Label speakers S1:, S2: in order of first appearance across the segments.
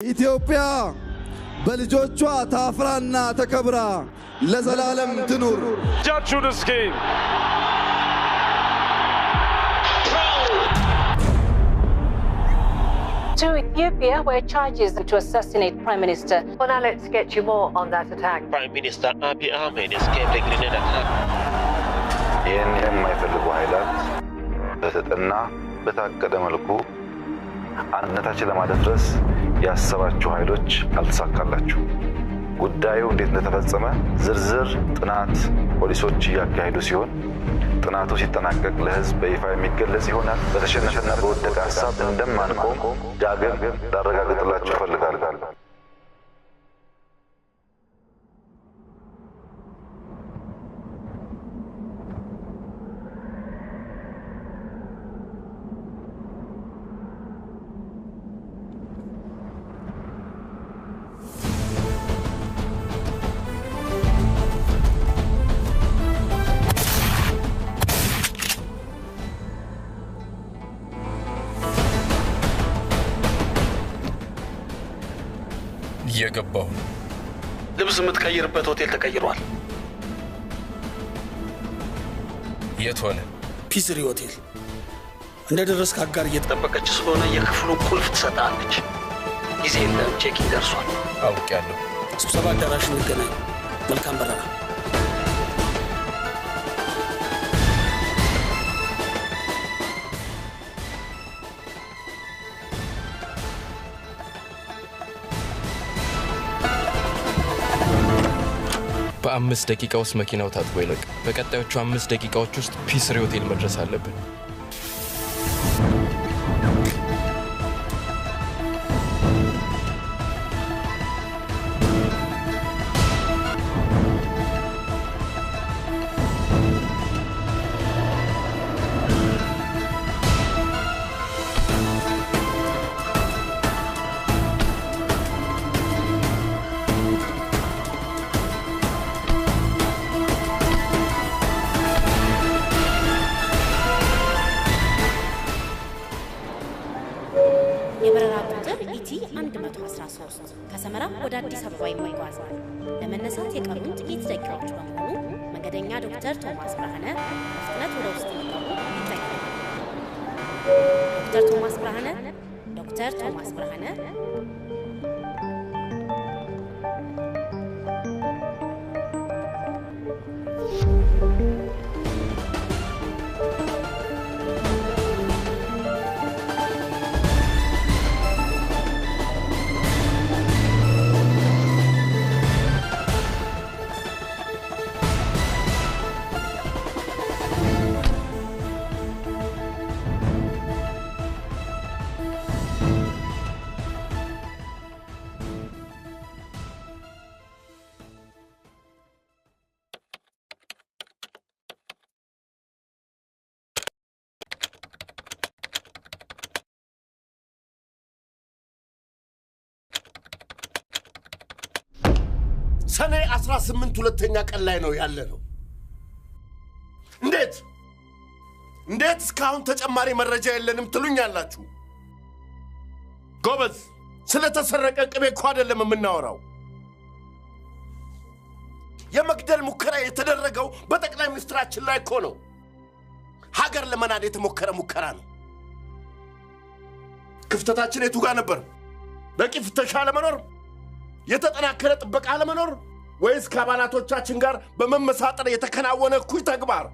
S1: ኢትዮጵያ በልጆቿ ታፍራና ተከብራ ለዘላለም ትኑር።
S2: Judge the scheme.
S3: To Ethiopia, where charges to assassinate Prime Minister.
S4: Well, now let's get you more on that attack.
S5: Prime Minister Abiy Ahmed escaped a grenade attack.
S6: ይህን የማይፈልጉ ኃይላት በተጠና በታቀደ መልኩ አንድነታችን ለማደፍረስ ያሰባችሁ ኃይሎች አልተሳካላችሁ። ጉዳዩ እንዴት እንደተፈጸመ ዝርዝር ጥናት ፖሊሶች ያካሄዱ ሲሆን ጥናቱ ሲጠናቀቅ ለህዝብ በይፋ የሚገለጽ ይሆናል። በተሸነፈና በወደቀ ሐሳብ እንደማንቆም ዳግም ላረጋግጥላችሁ እፈልጋለሁ።
S7: የገባው
S5: ልብስ የምትቀይርበት ሆቴል ተቀይሯል።
S7: የት ሆነ?
S8: ፒስሪ ሆቴል እንደደረስክ አጋር
S5: እየተጠበቀች ስለሆነ የክፍሉ ቁልፍ ትሰጣለች። ጊዜ የለም፣ ቼኪንግ ደርሷል።
S7: አውቄያለሁ።
S8: ስብሰባ አዳራሽ እንገናኝ። መልካም በረራ።
S7: በ5 ደቂቃ ውስጥ መኪናው ታጥቦ ይለቅ። በቀጣዮቹ 5 ደቂቃዎች ውስጥ ፒስሪ ሆቴል መድረስ አለብን።
S9: ከሰመራ ወደ አዲስ አበባ ይጓዛል። ለመነሳት የቀሩን ጥቂት ደቂቃዎች በመሆኑ መንገደኛ ዶክተር ቶማስ ብርሃነ በፍጥነት ወደ ውስጥ ይገቡ ይጠይቃል። ዶክተር ቶማስ ብርሃነ
S10: ሰኔ 18 ሁለተኛ ቀን ላይ ነው ያለነው። እንዴት እስካሁን ተጨማሪ መረጃ የለንም ትሉኛላችሁ? ጎበዝ፣ ስለተሰረቀ ቅቤ እኮ አይደለም የምናወራው። የመግደል ሙከራ የተደረገው በጠቅላይ ሚኒስትራችን ላይ እኮ ነው። ሀገር ለመናድ የተሞከረ ሙከራ ነው። ክፍተታችን የቱ ጋር ነበር? በቂ ፍተሻ አለመኖር? የተጠናከረ ጥበቃ አለመኖር? ወይስ ከአባላቶቻችን ጋር በመመሳጠር የተከናወነ እኩይ ተግባር?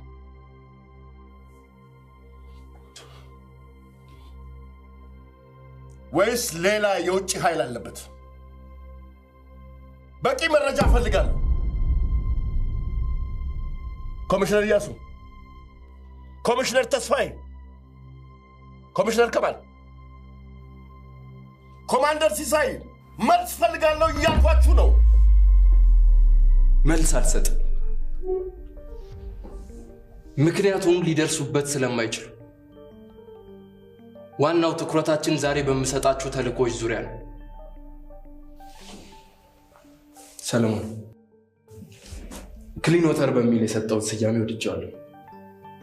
S10: ወይስ ሌላ የውጭ ኃይል አለበት? በቂ መረጃ ፈልጋለሁ። ኮሚሽነር ኢያሱ፣ ኮሚሽነር ተስፋዬ፣ ኮሚሽነር ከማል፣ ኮማንደር ሲሳይ መልስ ፈልጋለሁ እያልኳችሁ ነው።
S7: መልስ አልሰጥም። ምክንያቱም ሊደርሱበት ስለማይችሉ። ዋናው ትኩረታችን ዛሬ በመሰጣችሁ ተልእኮች ዙሪያ ነው። ሰለሞን ክሊን ወተር በሚል የሰጠው ስያሜ ወድጃለሁ።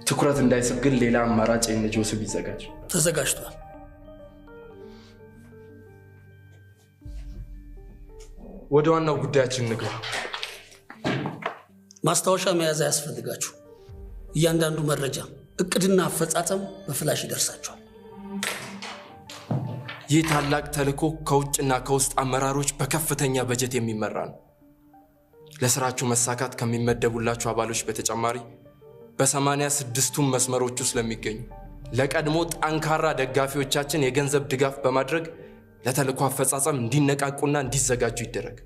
S7: ትኩረት እንዳይስብ ግን ሌላ አማራጭ የነጆስ ቢዘጋጅ።
S8: ተዘጋጅቷል።
S7: ወደ ዋናው ጉዳያችን ንግባ።
S8: ማስታወሻ መያዝ ያስፈልጋችሁ። እያንዳንዱ መረጃ እቅድና አፈጻጸም በፍላሽ ይደርሳችኋል።
S7: ይህ ታላቅ ተልዕኮ ከውጭና ከውስጥ አመራሮች በከፍተኛ በጀት የሚመራ ነው። ለስራችሁ መሳካት ከሚመደቡላችሁ አባሎች በተጨማሪ በ86ቱም መስመሮች ውስጥ ለሚገኙ ለቀድሞ ጠንካራ ደጋፊዎቻችን የገንዘብ ድጋፍ በማድረግ ለተልዕኮ አፈጻጸም እንዲነቃቁና እንዲዘጋጁ ይደረግ።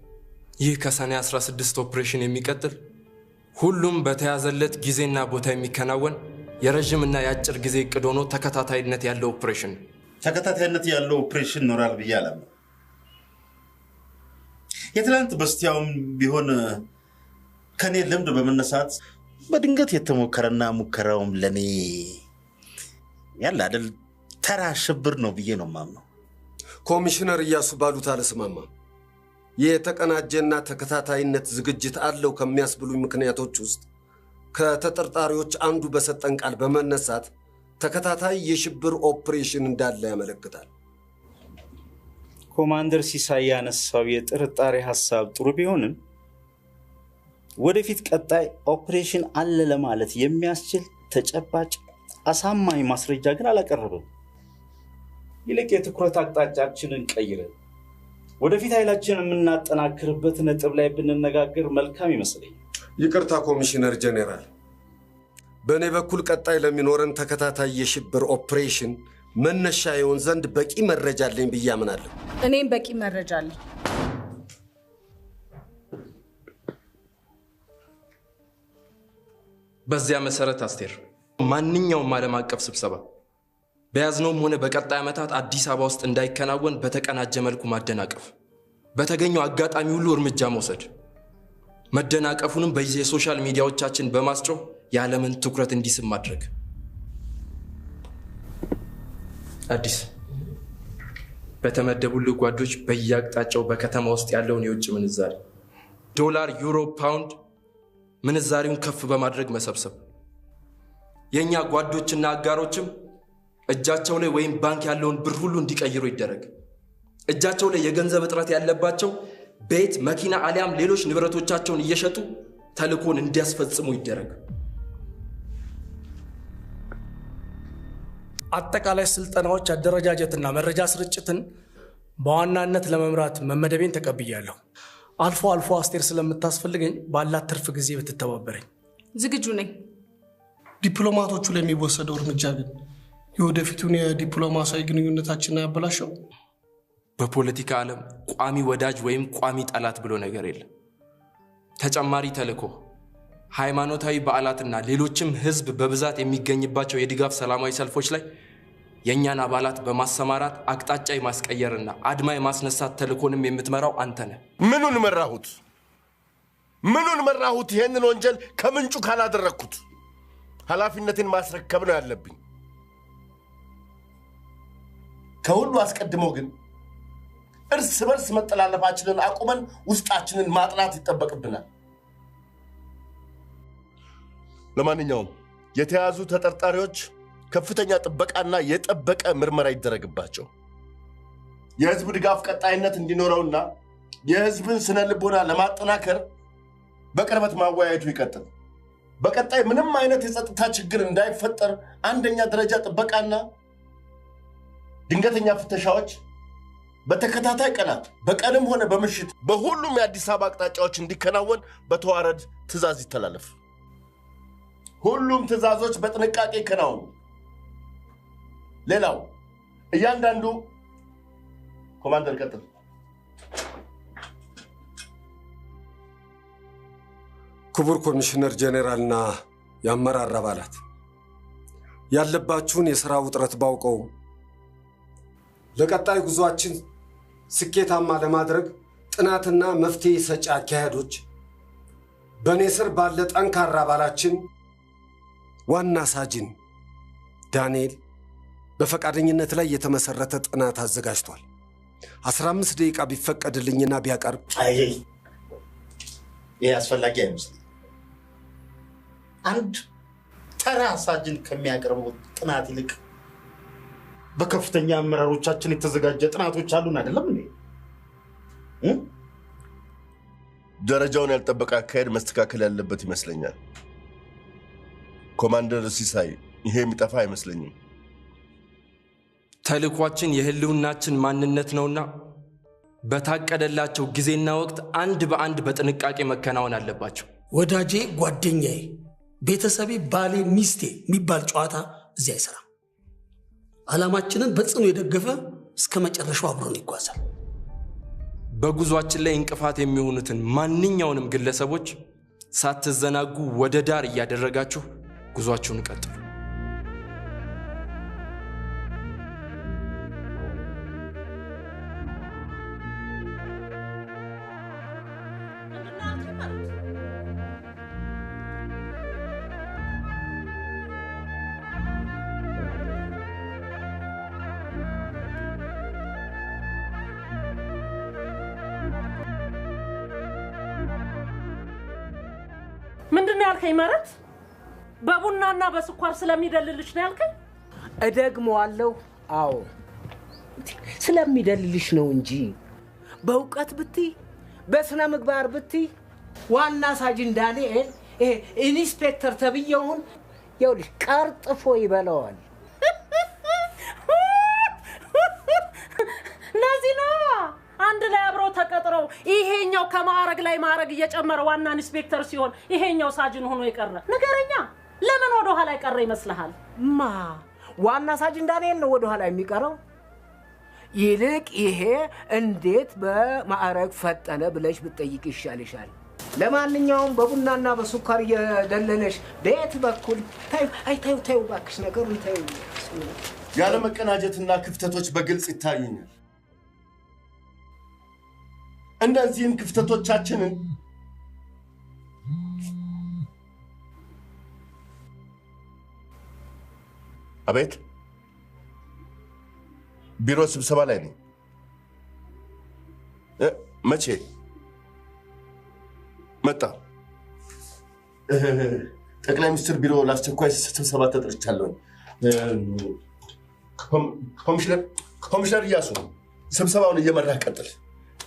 S7: ይህ ከሰኔ 16 ኦፕሬሽን የሚቀጥል ሁሉም በተያዘለት ጊዜና ቦታ የሚከናወን የረጅምና የአጭር ጊዜ እቅድ ሆኖ ተከታታይነት ያለው ኦፕሬሽን ነው።
S2: ተከታታይነት ያለው ኦፕሬሽን ኖራል ብዬ አላምንም። የትላንት በስቲያውም ቢሆን ከኔ ልምድ በመነሳት በድንገት የተሞከረና ሙከራውም ለኔ ያለ አይደል ተራ ሽብር ነው ብዬ ነው ማምነው።
S11: ኮሚሽነር ኢያሱ ባሉት አልስማማም። የተቀናጀና ተከታታይነት ዝግጅት አለው ከሚያስብሉኝ ምክንያቶች ውስጥ ከተጠርጣሪዎች አንዱ በሰጠን ቃል በመነሳት ተከታታይ የሽብር ኦፕሬሽን እንዳለ ያመለክታል።
S12: ኮማንደር ሲሳይ ያነሳው የጥርጣሬ ሐሳብ ጥሩ ቢሆንም ወደፊት ቀጣይ ኦፕሬሽን አለ ለማለት የሚያስችል ተጨባጭ አሳማኝ ማስረጃ ግን አላቀረበም። ይልቅ የትኩረት አቅጣጫችንን ቀይረን ወደፊት ኃይላችንን የምናጠናክርበት ነጥብ ላይ ብንነጋገር መልካም ይመስለኛል።
S11: ይቅርታ ኮሚሽነር ጀነራል፣ በእኔ በኩል ቀጣይ ለሚኖረን ተከታታይ የሽብር ኦፕሬሽን መነሻ ይሆን ዘንድ በቂ መረጃ አለኝ ብዬ አምናለሁ።
S13: እኔም በቂ መረጃ አለኝ።
S7: በዚያ መሰረት አስቴር፣ ማንኛውም ዓለም አቀፍ ስብሰባ በያዝነውም ሆነ በቀጣይ ዓመታት አዲስ አበባ ውስጥ እንዳይከናወን በተቀናጀ መልኩ ማደናቀፍ፣ በተገኘው አጋጣሚ ሁሉ እርምጃ መውሰድ፣ መደናቀፉንም በየሶሻል ሚዲያዎቻችን በማስጮህ የዓለምን ትኩረት እንዲስብ ማድረግ። አዲስ በተመደቡልህ ጓዶች በየአቅጣጫው በከተማ ውስጥ ያለውን የውጭ ምንዛሪ ዶላር፣ ዩሮ፣ ፓውንድ ምንዛሪውን ከፍ በማድረግ መሰብሰብ። የኛ ጓዶችና አጋሮችም እጃቸው ላይ ወይም ባንክ ያለውን ብር ሁሉ እንዲቀይሩ ይደረግ። እጃቸው ላይ የገንዘብ እጥረት ያለባቸው ቤት፣ መኪና አሊያም ሌሎች ንብረቶቻቸውን እየሸጡ ተልዕኮን እንዲያስፈጽሙ ይደረግ።
S8: አጠቃላይ ስልጠናዎች አደረጃጀትና መረጃ ስርጭትን በዋናነት ለመምራት መመደቤን ተቀብያለሁ። አልፎ አልፎ አስቴር ስለምታስፈልገኝ ባላት ትርፍ ጊዜ ብትተባበረኝ
S13: ዝግጁ ነኝ።
S8: ዲፕሎማቶቹ ላይ የሚወሰደው እርምጃ ግን የወደፊቱን የዲፕሎማሲያዊ ግንኙነታችንን ያበላሸው።
S7: በፖለቲካ ዓለም ቋሚ ወዳጅ ወይም ቋሚ ጠላት ብሎ ነገር የለም። ተጨማሪ ተልዕኮ፣ ሃይማኖታዊ በዓላትና ሌሎችም ህዝብ በብዛት የሚገኝባቸው የድጋፍ ሰላማዊ ሰልፎች ላይ የኛን አባላት በማሰማራት አቅጣጫ የማስቀየርና አድማ የማስነሳት ተልዕኮንም የምትመራው አንተ ነህ።
S10: ምኑን መራሁት? ይሄንን ወንጀል ከምንጩ ካላደረኩት ኃላፊነትን ማስረከብ ነው ያለብኝ። ከሁሉ አስቀድሞ ግን እርስ በርስ መጠላለፋችንን አቁመን ውስጣችንን ማጥራት ይጠበቅብናል። ለማንኛውም የተያዙ ተጠርጣሪዎች ከፍተኛ ጥበቃና የጠበቀ ምርመራ ይደረግባቸው። የህዝብ ድጋፍ ቀጣይነት እንዲኖረውና የህዝብን ስነ ልቦና ለማጠናከር በቅርበት ማወያየቱ ይቀጥል። በቀጣይ ምንም አይነት የጸጥታ ችግር እንዳይፈጠር አንደኛ ደረጃ ጥበቃና ድንገተኛ ፍተሻዎች በተከታታይ ቀናት በቀንም ሆነ በምሽት በሁሉም የአዲስ አበባ አቅጣጫዎች እንዲከናወን በተዋረድ ትዕዛዝ ይተላለፍ። ሁሉም ትዕዛዞች በጥንቃቄ ይከናወኑ። ሌላው እያንዳንዱ ኮማንደር ቀጥል።
S11: ክቡር ኮሚሽነር ጀነራልና የአመራር አባላት፣ ያለባችሁን የሥራ ውጥረት ባውቀው ለቀጣይ ጉዟችን ስኬታማ ለማድረግ ጥናትና መፍትሄ ሰጪ አካሄዶች በእኔ ስር ባለ ጠንካራ አባላችን ዋና ሳጅን ዳንኤል በፈቃደኝነት ላይ የተመሰረተ ጥናት አዘጋጅቷል። 15 ደቂቃ ቢፈቀድልኝና ቢያቀርብ።
S2: ይሄ አስፈላጊ አይመስልም። አንድ ተራ ሳጅን ከሚያቀርበው ጥናት ይልቅ በከፍተኛ አመራሮቻችን የተዘጋጀ ጥናቶች አሉን አይደለም እንዴ?
S10: ደረጃውን ያልጠበቀ አካሄድ መስተካከል ያለበት ይመስለኛል። ኮማንደር ሲሳይ ይሄ የሚጠፋ አይመስለኝም።
S7: ተልኳችን የህልውናችን ማንነት ነውና በታቀደላቸው ጊዜና ወቅት አንድ በአንድ በጥንቃቄ መከናወን አለባቸው።
S8: ወዳጄ፣ ጓደኛዬ፣ ቤተሰቤ፣ ባሌ፣ ሚስቴ የሚባል ጨዋታ እዚህ አይሰራም። ዓላማችንን በጽኑ የደገፈ እስከ መጨረሻው አብሮን ይጓዛል።
S7: በጉዟችን ላይ እንቅፋት የሚሆኑትን ማንኛውንም ግለሰቦች ሳትዘናጉ ወደ ዳር እያደረጋችሁ ጉዟችሁን ቀጥሉ።
S14: ምንድነው ያልከኝ? መረት በቡናና በስኳር ስለሚደልልሽ ነው ያልከኝ?
S15: እደግመዋለሁ። አዎ ስለሚደልልሽ ነው እንጂ በእውቀት ብትይ በስነ ምግባር ብትይ ዋና ሳጅን ዳንኤል ይሄ ኢንስፔክተር ተብየውን ይኸውልሽ ቀርጥፎ ይበላዋል።
S14: ለዚህ ነው አንድ ላይ አብረው ተቀጥረው ይሄኛው ከማዕረግ ላይ ማዕረግ እየጨመረ ዋና ኢንስፔክተር ሲሆን ይሄኛው ሳጅን ሆኖ የቀረ። ንገረኛ፣ ለምን ወደ ኋላ የቀረ ይመስልሃል?
S15: ማ ዋና ሳጅን ዳንኤል ነው ወደ ኋላ የሚቀረው? ይልቅ ይሄ እንዴት በማዕረግ ፈጠነ ብለሽ ብትጠይቅ ይሻልሻል። ለማንኛውም በቡናና በስኳር እየደለለሽ በየት በኩል ታዩ እባክሽ፣ ነገሩን ታዩ።
S10: ያለ መቀናጀትና ክፍተቶች በግልጽ ይታዩኛል። እነዚህን ክፍተቶቻችንን አቤት፣ ቢሮ ስብሰባ ላይ ነኝ። መቼ መጣ? ጠቅላይ ሚኒስትር ቢሮ ለአስቸኳይ ስብሰባ ተጠርቻለሁ። ኮሚሽነር እያሱ ስብሰባውን እየመራህ ቀጥል።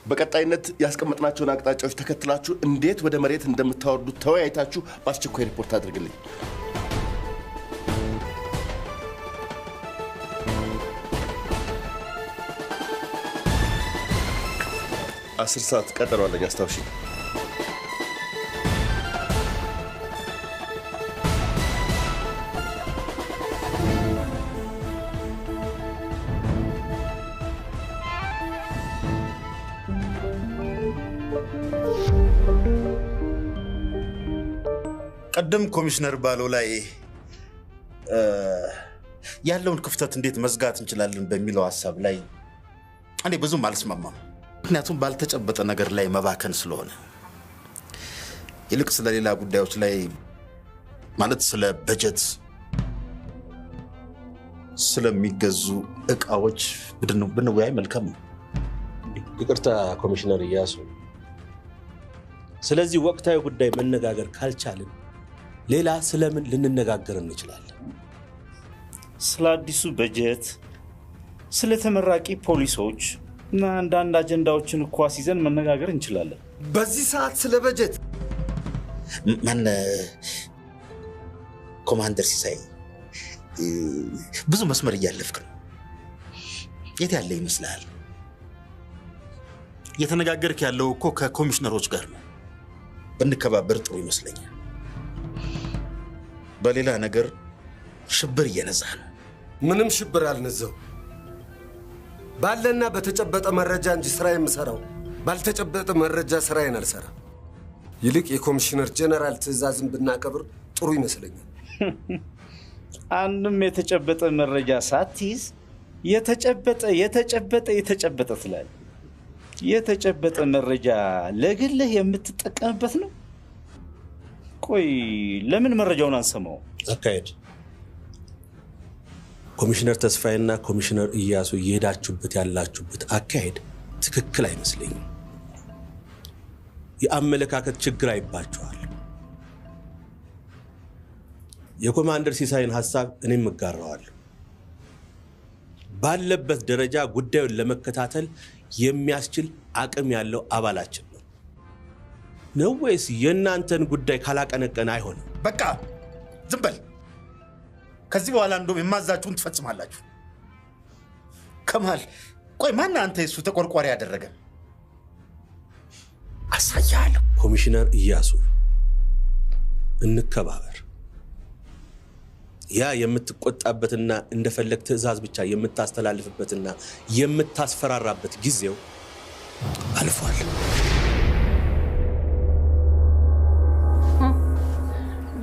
S10: በቀጣይነት ያስቀመጥናቸውን አቅጣጫዎች ተከትላችሁ እንዴት ወደ መሬት እንደምታወርዱት ተወያይታችሁ በአስቸኳይ ሪፖርት አድርግልኝ። አስር ሰዓት ቀጠሮ አለኝ፣ አስታውሺ።
S2: ቀደም ኮሚሽነር ባለው ላይ ያለውን ክፍተት እንዴት መዝጋት እንችላለን በሚለው ሐሳብ ላይ እኔ ብዙም አልስማማም። ምክንያቱም ባልተጨበጠ ነገር ላይ መባከን ስለሆነ ይልቅ ስለሌላ ጉዳዮች ላይ ማለት ስለ በጀት፣ ስለሚገዙ እቃዎች ብንወያይ መልካም ነው።
S16: ይቅርታ ኮሚሽነር እያሱ፣ ስለዚህ ወቅታዊ ጉዳይ መነጋገር ካልቻልን ሌላ ስለምን ልንነጋገር እንችላለን?
S12: ስለ አዲሱ በጀት፣ ስለ ተመራቂ ፖሊሶች እና አንዳንድ አጀንዳዎችን እኮ አስይዘን መነጋገር እንችላለን።
S11: በዚህ ሰዓት ስለ በጀት
S2: ማን ኮማንደር ሲሳይ ብዙ መስመር እያለፍክ ነው። የት ያለ ይመስላል? እየተነጋገርክ ያለው እኮ ከኮሚሽነሮች ጋር ነው። ብንከባበር ጥሩ ይመስለኛል። በሌላ ነገር ሽብር እየነዛህ ነው።
S11: ምንም ሽብር አልነዛው። ባለና በተጨበጠ መረጃ እንጂ ስራ የምሰራው ባልተጨበጠ መረጃ ስራዬን አልሰራም። ይልቅ የኮሚሽነር ጀነራል ትዕዛዝን ብናከብር ጥሩ ይመስለኛል።
S12: አንድም የተጨበጠ መረጃ ሳትይዝ የተጨበጠ ትላለህ። የተጨበጠ መረጃ ለግልህ የምትጠቀምበት ነው። ቆይ ለምን መረጃውን አንሰማው?
S16: አካሄድ ኮሚሽነር ተስፋዬና ኮሚሽነር እያሱ እየሄዳችሁበት ያላችሁበት አካሄድ ትክክል አይመስለኝም። የአመለካከት ችግር አይባችኋል። የኮማንደር ሲሳይን ሐሳብ እኔም እጋራዋለሁ። ባለበት ደረጃ ጉዳዩን ለመከታተል የሚያስችል አቅም ያለው አባላችን ነው። ነው ወይስ የእናንተን ጉዳይ ካላቀነቀነ አይሆንም?
S2: በቃ ዝም በል። ከዚህ በኋላ እንደውም የማዛችሁን ትፈጽማላችሁ። ከማል ቆይ ማን አንተ እሱ ተቆርቋሪ ያደረገ? አሳያለሁ።
S16: ኮሚሽነር ኢያሱ እንከባበር። ያ የምትቆጣበትና እንደፈለግ ትዕዛዝ ብቻ የምታስተላልፍበትና የምታስፈራራበት ጊዜው አልፏል።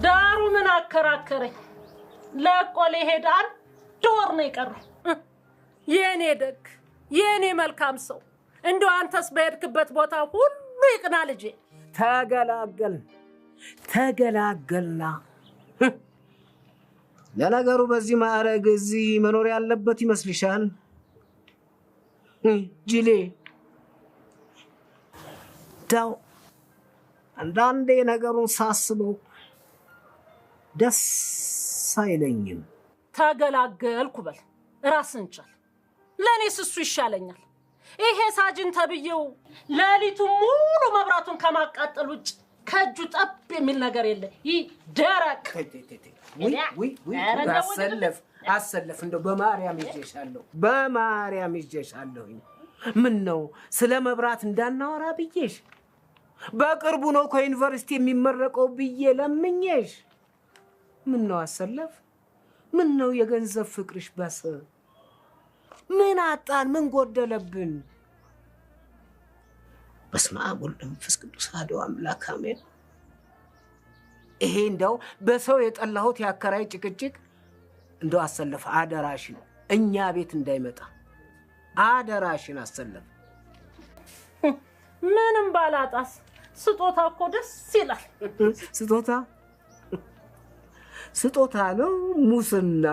S14: ዳሩ ምን አከራከረኝ? ለቆ ሊሄድ አንድ ወር ነው የቀረው። የኔ ደግ የኔ መልካም ሰው እንደው አንተስ በሄድክበት ቦታ ሁሉ ይቅና ልጄ።
S15: ተገላገልና ለነገሩ በዚህ ማዕረግ እዚህ መኖር ያለበት ይመስልሻል? ጅሌ ዳው አንዳንዴ ነገሩን ሳስበው ደስ አይለኝም።
S14: ተገላገልኩ በል ራስን ቻል። ለኔስ እሱ ይሻለኛል። ይሄ ሳጅን ተብየው ሌሊቱ ሙሉ መብራቱን ከማቃጠል ውጭ ከእጁ ጠብ የሚል ነገር የለ። ይህ ደረቅ
S15: አሰለፍ እንደው በማርያም ይዤሻለሁ። ምን ነው ስለ መብራት እንዳናወራ ብዬሽ? በቅርቡ ነው ከዩኒቨርሲቲ የሚመረቀው ብዬ ለምኜሽ። ምን ነው አሰለፍ? ምን ነው የገንዘብ ፍቅርሽ በስ? ምን አጣን? ምን ጎደለብን? በስመ አብ ወወልድ ወመንፈስ ቅዱስ አሐዱ አምላክ አሜን። ይሄ እንደው በሰው የጠላሁት ያከራይ ጭቅጭቅ እንደው አሰለፍ አደራሽን እኛ ቤት እንዳይመጣ አደራሽን አሰለፍ።
S14: ምንም ባላጣስ ስጦታ እኮ ደስ ይላል።
S15: ስጦታ ነው ሙስና።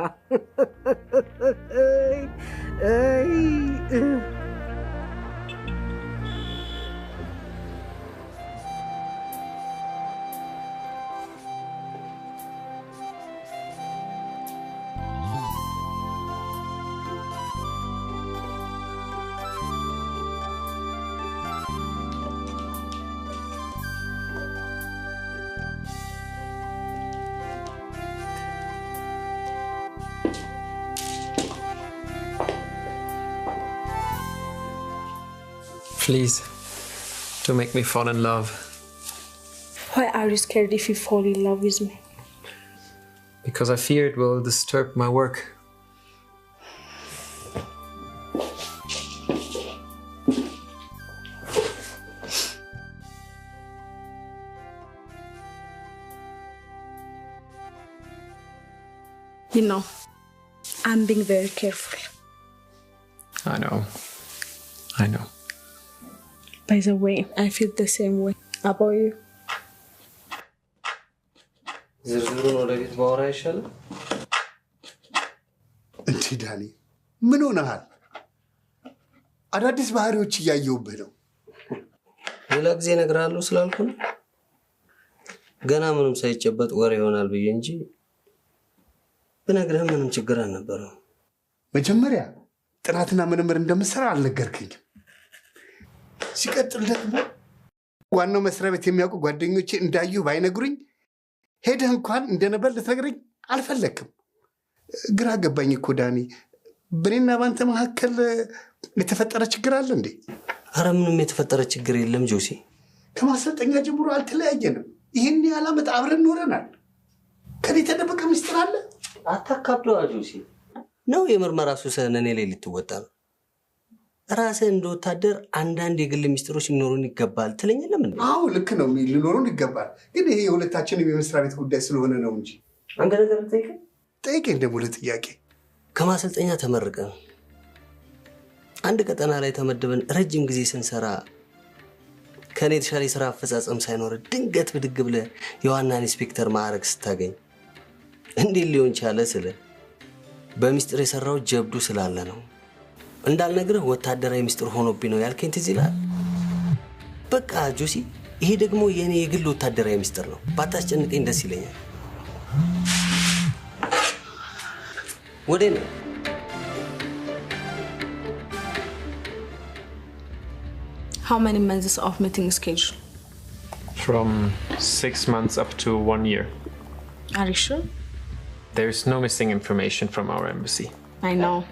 S17: Please, don't make me fall in love.
S18: Why are you scared if you fall in love with me?
S17: Because I fear it will disturb my work.
S18: You know, I'm being very careful.
S17: I know.
S18: By the way, I feel the same way about you.
S11: ዝርዝሩን ወደፊት ባወራ ይሻላል።
S19: እንዴ ዳኒ ምን ሆነሃል? አዳዲስ ባህሪዎች እያየሁብህ ነው።
S11: ሌላ ጊዜ እነግርሃለሁ ስላልኩ ገና ምንም ሳይጨበጥ ወሬ ይሆናል ብዬ እንጂ ብነግርህ ምንም ችግር አልነበረም።
S19: መጀመሪያ ጥናትና ምርምር እንደምሰራ አልነገርከኝም። ሲቀጥል ደግሞ ዋናው መስሪያ ቤት የሚያውቁ ጓደኞቼ እንዳዩ ባይነግሩኝ ሄደህ እንኳን እንደነበር ልትነግረኝ አልፈለክም። ግራ ገባኝ እኮ ዳኒ። በእኔና ባንተ መካከል የተፈጠረ ችግር አለ እንዴ?
S11: ኧረ ምንም የተፈጠረ ችግር የለም ጆሲ።
S19: ከማሰልጠኛ ጀምሮ አልተለያየንም። ይህን ያህል ዓመት አብረን ኖረናል። ከኔ የተደበቀ ምስጢር አለ?
S11: አታካብደዋ ጆሲ። ነው የምርመራ ሱስህን እኔ ላይ ልትወጣ ነው? ራስህ እንደ ወታደር አንዳንድ የግል ምስጢሮች ሊኖሩን ይገባል ትለኝ የለም እንዴ?
S19: አዎ ልክ ነው፣ ሊኖሩን ይገባል። ግን ይሄ የሁለታችንም የመስሪያ ቤት ጉዳይ ስለሆነ ነው እንጂ።
S11: አንተ ነገር
S19: ጠይቀኝ ደግሞ ለጥያቄ።
S11: ከማሰልጠኛ ተመርቀን አንድ ቀጠና ላይ ተመድበን ረጅም ጊዜ ስንሰራ ከኔ የተሻለ የሥራ አፈጻጸም ሳይኖር ድንገት ብድግ ብለህ የዋና ኢንስፔክተር ማዕረግ ስታገኝ እንዴት ሊሆን ቻለ ስለ በሚስጥር የሰራው ጀብዱ ስላለ ነው። እንዳልነግርህ ወታደራዊ ሚስጥር ሆኖብኝ ነው ያልከኝ ትዝ ይልሃል? በቃ ጆሲ፣ ይሄ ደግሞ የኔ የግል ወታደራዊ ሚስጥር ነው። ባታስጨንቀኝ ደስ ይለኛል። ወዴ ነው?
S18: How many months of meeting schedule?
S17: From 6 months up to 1 year.
S18: Are you sure?
S17: There's no missing information from our embassy.
S18: I know.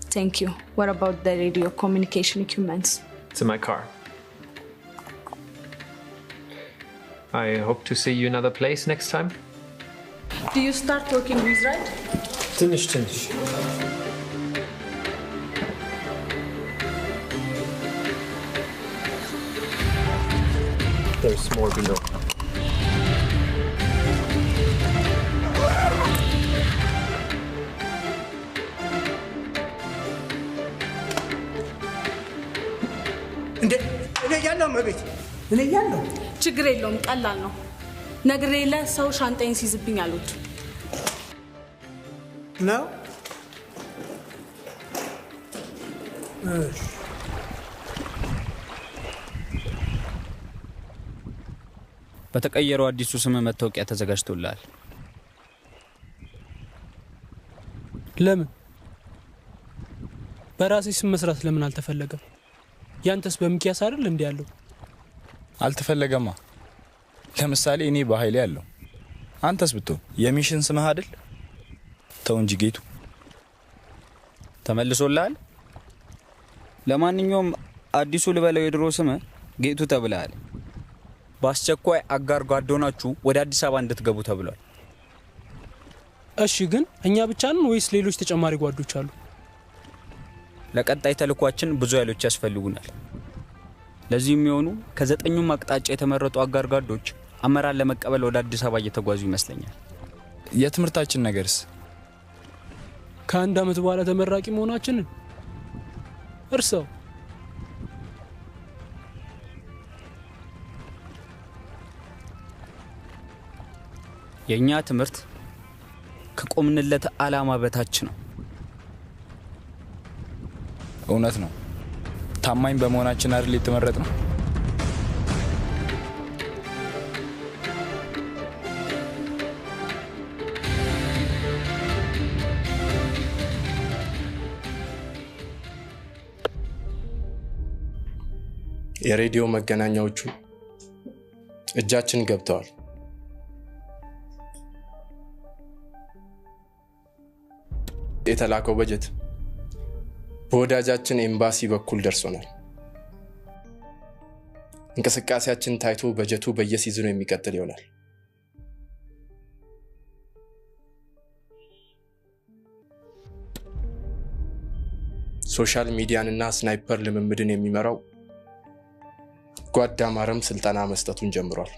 S18: Thank you. What about the radio communication equipments?
S17: It's in my car. I hope to see you in another place next time.
S18: Do you start working with right?
S17: ትንሽ There's more below.
S15: እንዴ እኔ ያለው መቤት እኔ ያለው
S13: ችግር የለውም፣ ቀላል ነው። ነግሬለ ሰው ሻንጣዬን ሲይዝብኝ አሉት
S15: ነው።
S20: በተቀየረው አዲሱ ስም መታወቂያ ተዘጋጅቶልሃል።
S8: ለምን በራሴ ስም መስራት ለምን አልተፈለገም? ያንተስ በሚኪያስ አይደል እንዴ ያለው?
S21: አልተፈለገማ። ለምሳሌ እኔ በኃይሌ ያለው፣ አንተስ ብትሆን የሚሽን ስምህ አይደል? ተው እንጂ ጌቱ።
S20: ተመልሶልሃል? ለማንኛውም አዲሱ ልበለው የድሮ ስምህ ጌቱ ተብለሃል። በአስቸኳይ አጋር ጓዶናችሁ ወደ አዲስ አበባ እንድትገቡ ተብሏል።
S8: እሺ፣ ግን እኛ ብቻ ነን ወይስ ሌሎች ተጨማሪ ጓዶች አሉ?
S20: ለቀጣይ ተልኳችን ብዙ ኃይሎች ያስፈልጉናል። ለዚህ የሚሆኑ ከ9ኙም አቅጣጫ የተመረጡ አጋር ጓዶች አመራር ለመቀበል ወደ አዲስ አበባ እየተጓዙ ይመስለኛል።
S21: የትምህርታችን ነገርስ?
S8: ከአንድ ዓመት በኋላ ተመራቂ መሆናችንን እርሰው።
S20: የኛ ትምህርት ከቆምንለት ዓላማ በታች ነው።
S21: እውነት ነው። ታማኝ በመሆናችን አይደል የተመረጥ ነው።
S7: የሬዲዮ መገናኛዎቹ እጃችን ገብተዋል። የተላከው በጀት በወዳጃችን ኤምባሲ በኩል ደርሶናል። እንቅስቃሴያችን ታይቶ በጀቱ በየሲዝኑ የሚቀጥል ይሆናል። ሶሻል ሚዲያንና ስናይፐር ልምምድን የሚመራው ጓዳ ማረም ስልጠና መስጠቱን ጀምሯል።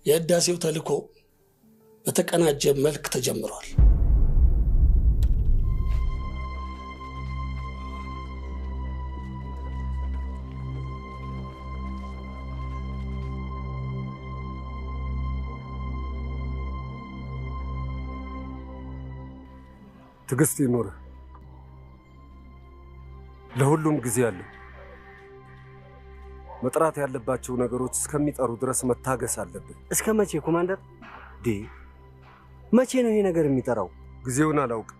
S8: የህዳሴው ተልእኮ በተቀናጀ መልክ ተጀምሯል።
S22: ትግስት ይኖር። ለሁሉም ጊዜ አለ። መጥራት ያለባቸው ነገሮች እስከሚጠሩ ድረስ መታገስ አለብን።
S11: እስከ መቼ ኮማንደር? መቼ ነው ይሄ ነገር የሚጠራው?
S22: ጊዜውን አላውቅም።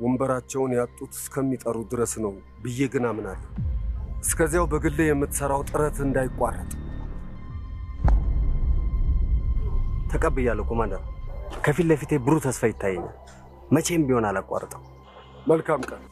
S22: ወንበራቸውን ያጡት እስከሚጠሩ ድረስ ነው ብዬ ግን አምናለሁ። እስከዚያው በግል የምትሰራው ጥረት እንዳይቋረጥ
S11: ተቀብያለሁ ኮማንደር። ከፊት ለፊቴ ብሩህ ተስፋ ይታየኛል። መቼም ቢሆን አላቋርጠው።
S22: መልካም ቀን።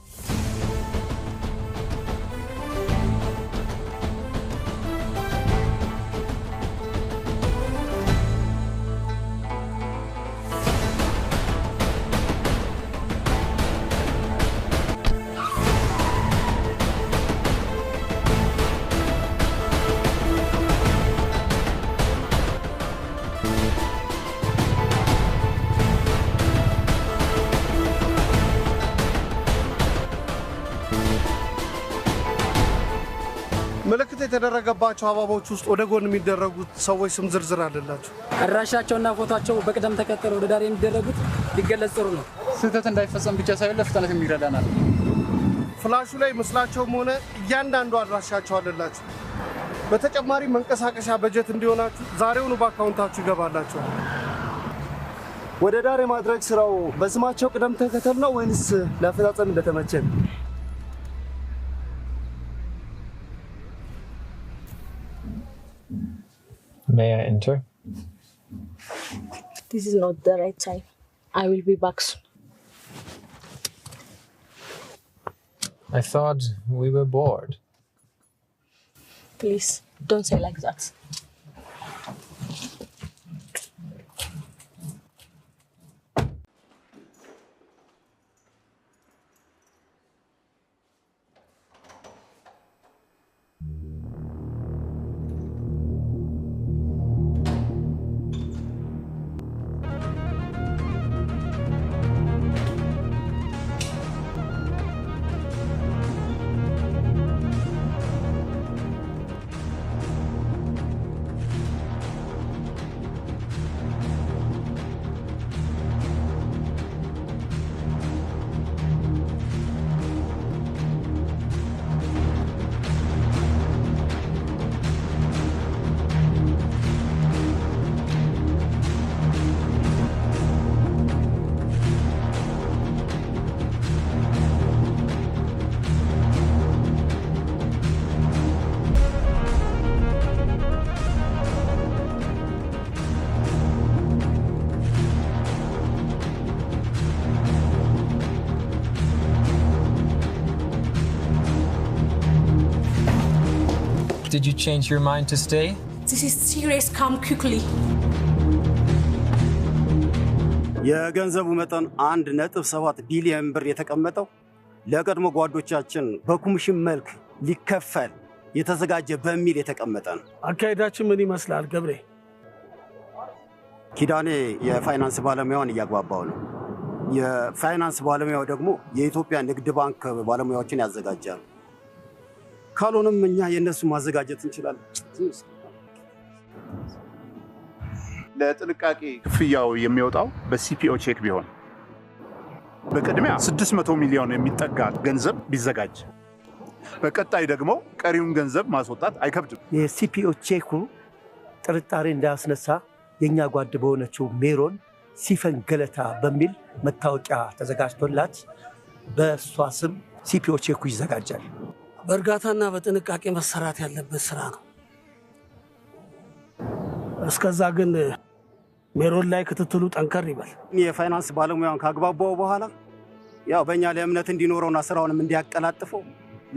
S22: የተደረገባቸው አባቦች ውስጥ ወደ ጎን የሚደረጉት ሰዎች ስም ዝርዝር አለላቸው።
S1: አድራሻቸውና ፎቶአቸው በቅደም ተከተል ወደ ዳር የሚደረጉት ሊገለጽ ጥሩ ነው። ስህተት እንዳይፈጸም ብቻ ሳይሆን ለፍጥነት የሚረዳናል።
S22: ፍላሹ ላይ ምስላቸውም ሆነ እያንዳንዱ አድራሻቸው አለላቸው። በተጨማሪ መንቀሳቀሻ በጀት እንዲሆናችሁ ዛሬውኑ በአካውንታችሁ ይገባላችኋል።
S3: ወደ ዳር የማድረግ ስራው በስማቸው ቅደም ተከተል ነው ወይንስ ለአፈጻጸም እንደተመቸ?
S17: May I enter?
S18: This is not the right time. I will be back soon.
S17: I thought we were bored.
S18: Please, don't say like that.
S17: Did you change your mind to stay?
S13: This is serious. Come quickly.
S3: የገንዘቡ መጠን 1.7 ቢሊዮን ብር የተቀመጠው ለቀድሞ ጓዶቻችን በኮሚሽን መልክ ሊከፈል የተዘጋጀ በሚል የተቀመጠ ነው።
S8: አካሄዳችን ምን ይመስላል ገብሬ?
S3: ኪዳኔ የፋይናንስ ባለሙያውን እያግባባው ነው። የፋይናንስ ባለሙያው ደግሞ የኢትዮጵያ ንግድ ባንክ ባለሙያዎችን ያዘጋጃል። ካልሆነም እኛ የነሱ ማዘጋጀት እንችላለን።
S23: ለጥንቃቄ ክፍያው የሚወጣው በሲፒኦ ቼክ ቢሆን በቅድሚያ 600 ሚሊዮን የሚጠጋ ገንዘብ ቢዘጋጅ፣ በቀጣይ ደግሞ ቀሪውን ገንዘብ ማስወጣት አይከብድም።
S24: የሲፒኦ ቼኩ ጥርጣሬ እንዳያስነሳ የኛ ጓድ በሆነችው ሜሮን ሲፈን ገለታ በሚል መታወቂያ ተዘጋጅቶላት በእሷ ስም ሲፒኦ ቼኩ ይዘጋጃል።
S8: በእርጋታና በጥንቃቄ መሰራት ያለበት ስራ ነው። እስከዛ ግን ሜሮን ላይ ክትትሉ ጠንከር ይበል።
S3: የፋይናንስ ባለሙያውን ካግባባው በኋላ ያው በእኛ ላይ እምነት እንዲኖረውና ስራውንም እንዲያቀላጥፈው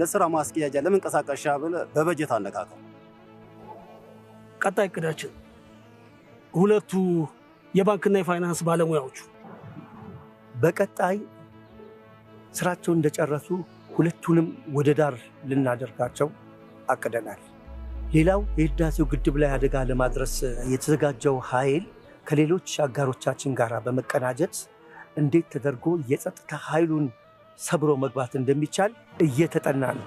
S3: ለስራ ማስኪያጃ ለመንቀሳቀሻ ብለህ በበጀት አነካከው።
S8: ቀጣይ እቅዳችን ሁለቱ የባንክና የፋይናንስ ባለሙያዎቹ
S24: በቀጣይ ስራቸውን እንደጨረሱ ሁለቱንም ወደ ዳር ልናደርጋቸው አቅደናል። ሌላው የህዳሴው ግድብ ላይ አደጋ ለማድረስ የተዘጋጀው ኃይል ከሌሎች አጋሮቻችን ጋር በመቀናጀት እንዴት ተደርጎ የጸጥታ ኃይሉን ሰብሮ መግባት እንደሚቻል እየተጠና ነው።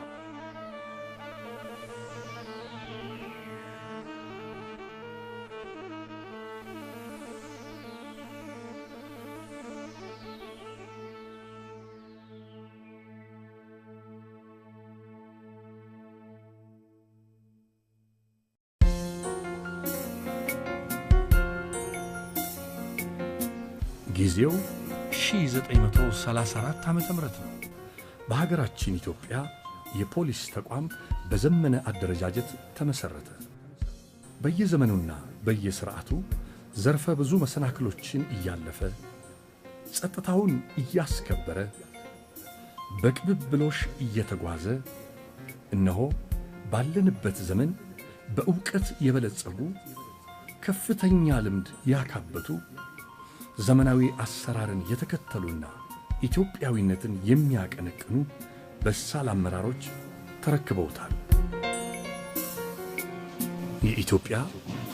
S25: ጊዜው 1934 ዓመተ ምህረት ነው። በሀገራችን ኢትዮጵያ የፖሊስ ተቋም በዘመነ አደረጃጀት ተመሰረተ። በየዘመኑና በየስርዓቱ ዘርፈ ብዙ መሰናክሎችን እያለፈ ጸጥታውን እያስከበረ በቅብብሎሽ እየተጓዘ እነሆ ባለንበት ዘመን በእውቀት የበለጸጉ ከፍተኛ ልምድ ያካበቱ ዘመናዊ አሰራርን የተከተሉና ኢትዮጵያዊነትን የሚያቀነቅኑ በሳል አመራሮች ተረክበውታል። የኢትዮጵያ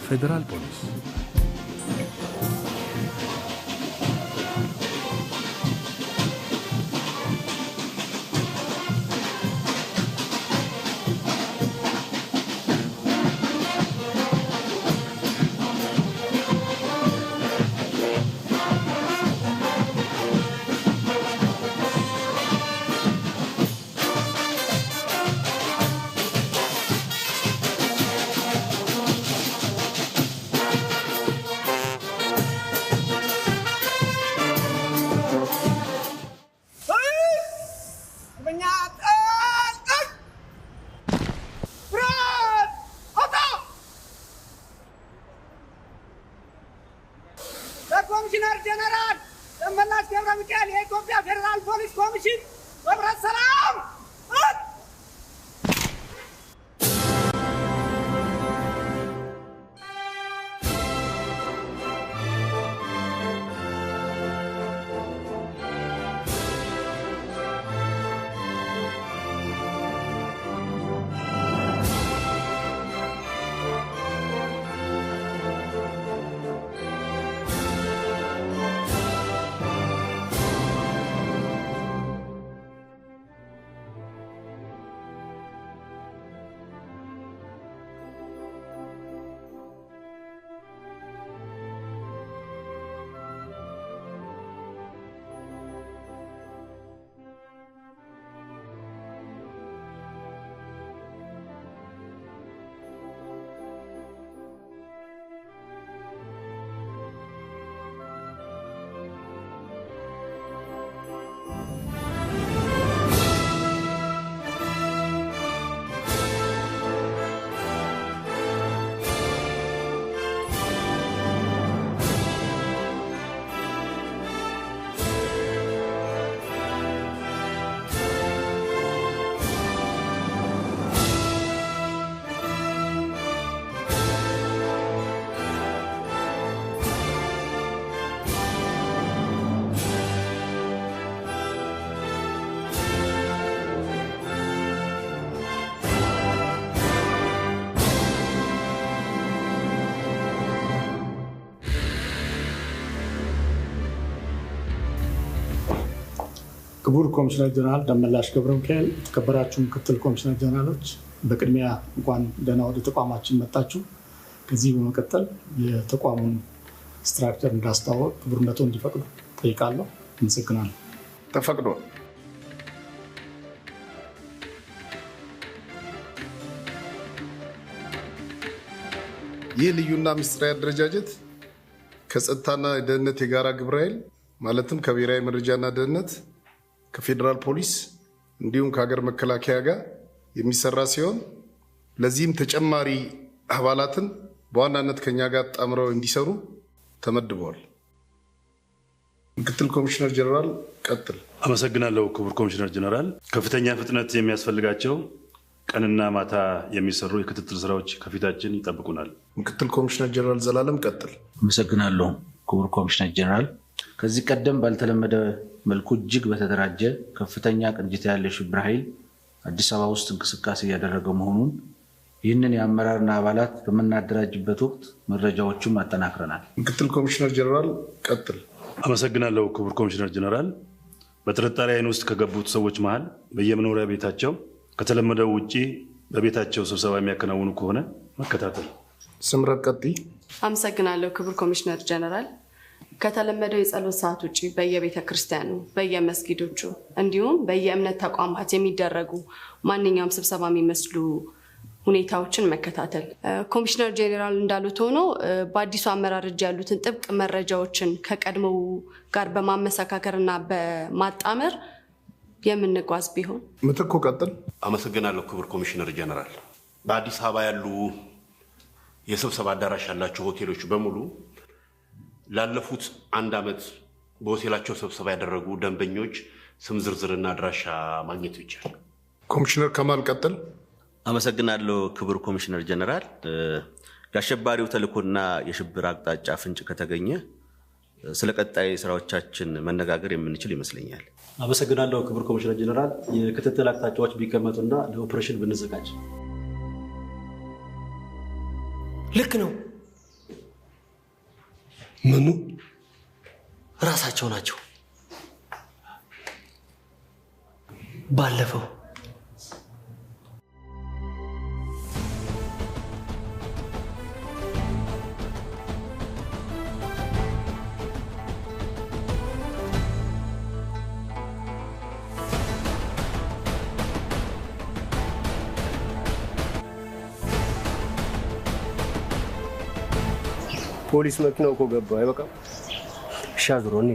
S25: ፌደራል ፖሊስ
S4: ኮሚሽነር ጀነራል ደመላሽ ገብረ ሚካኤል የኢትዮጵያ ፌዴራል ፖሊስ ኮሚሽን ህብረት ሰላም
S5: ክቡር ኮሚሽነር ጀነራል ደመላሽ ገብረ ሚካኤል፣ የተከበራችሁ ምክትል ኮሚሽነር ጀነራሎች፣ በቅድሚያ እንኳን ደህና ወደ ተቋማችን መጣችሁ። ከዚህ በመቀጠል የተቋሙን ስትራክቸር እንዳስተዋወቅ ክቡርነቶ እንዲፈቅዱ ጠይቃለሁ። አመሰግናለሁ።
S23: ተፈቅዷል። ይህ ልዩና ምስጢራዊ አደረጃጀት ከጸጥታና የደህንነት የጋራ ግብረ ኃይል ማለትም ከብሔራዊ መረጃና ደህንነት ከፌዴራል ፖሊስ እንዲሁም ከሀገር መከላከያ ጋር የሚሰራ ሲሆን ለዚህም ተጨማሪ አባላትን በዋናነት ከኛ ጋር ጣምረው እንዲሰሩ ተመድበዋል። ምክትል ኮሚሽነር ጀነራል ቀጥል።
S6: አመሰግናለሁ ክቡር ኮሚሽነር ጀነራል። ከፍተኛ ፍጥነት የሚያስፈልጋቸው ቀንና ማታ የሚሰሩ የክትትል ስራዎች ከፊታችን ይጠብቁናል።
S23: ምክትል ኮሚሽነር ጀነራል ዘላለም ቀጥል።
S9: አመሰግናለሁ ክቡር ኮሚሽነር ጀነራል። ከዚህ ቀደም ባልተለመደ መልኩ እጅግ በተደራጀ ከፍተኛ ቅንጅት ያለው ሽብር ኃይል አዲስ አበባ ውስጥ እንቅስቃሴ እያደረገ መሆኑን ይህንን የአመራርና አባላት በመናደራጅበት ወቅት መረጃዎቹን አጠናክረናል።
S23: ምክትል ኮሚሽነር ጀነራል ቀጥል።
S6: አመሰግናለሁ ክቡር ኮሚሽነር ጀነራል። በጥርጣሬ አይን ውስጥ ከገቡት ሰዎች መሃል በየመኖሪያ ቤታቸው ከተለመደው ውጪ በቤታቸው ስብሰባ የሚያከናውኑ ከሆነ መከታተል።
S23: ስምረት ቀጥይ።
S10: አመሰግናለሁ ክቡር ኮሚሽነር ጀነራል። ከተለመደው የጸሎት ሰዓት ውጪ በየቤተ ክርስቲያኑ፣ በየመስጊዶቹ እንዲሁም በየእምነት ተቋማት የሚደረጉ ማንኛውም ስብሰባ የሚመስሉ ሁኔታዎችን መከታተል። ኮሚሽነር ጀነራል እንዳሉት ሆኖ በአዲሱ አመራር እጅ ያሉትን ጥብቅ መረጃዎችን ከቀድሞው ጋር በማመሰካከርና በማጣመር የምንጓዝ ቢሆን።
S23: ምትኩ ቀጥል።
S26: አመሰግናለሁ ክቡር ኮሚሽነር ጀነራል። በአዲስ አበባ ያሉ የስብሰባ አዳራሽ ያላቸው ሆቴሎች በሙሉ ላለፉት 1 ዓመት በሆቴላቸው ስብሰባ ያደረጉ ደንበኞች ስም ዝርዝርና አድራሻ ማግኘት ይቻላል።
S23: ኮሚሽነር ከማል ቀጥል።
S27: አመሰግናለሁ ክቡር ኮሚሽነር ጀነራል። የአሸባሪው ተልእኮና የሽብር አቅጣጫ ፍንጭ ከተገኘ ስለ ቀጣይ ስራዎቻችን መነጋገር የምንችል ይመስለኛል።
S16: አመሰግናለሁ ክቡር ኮሚሽነር ጀነራል። የክትትል አቅጣጫዎች ቢቀመጡና ለኦፕሬሽን ብንዘጋጅ።
S11: ልክ ነው። ምኑ ራሳቸው ናቸው። ባለፈው
S24: ፖሊስ መኪናው እኮ ገባ። አይበቃም?
S11: ሻግሮን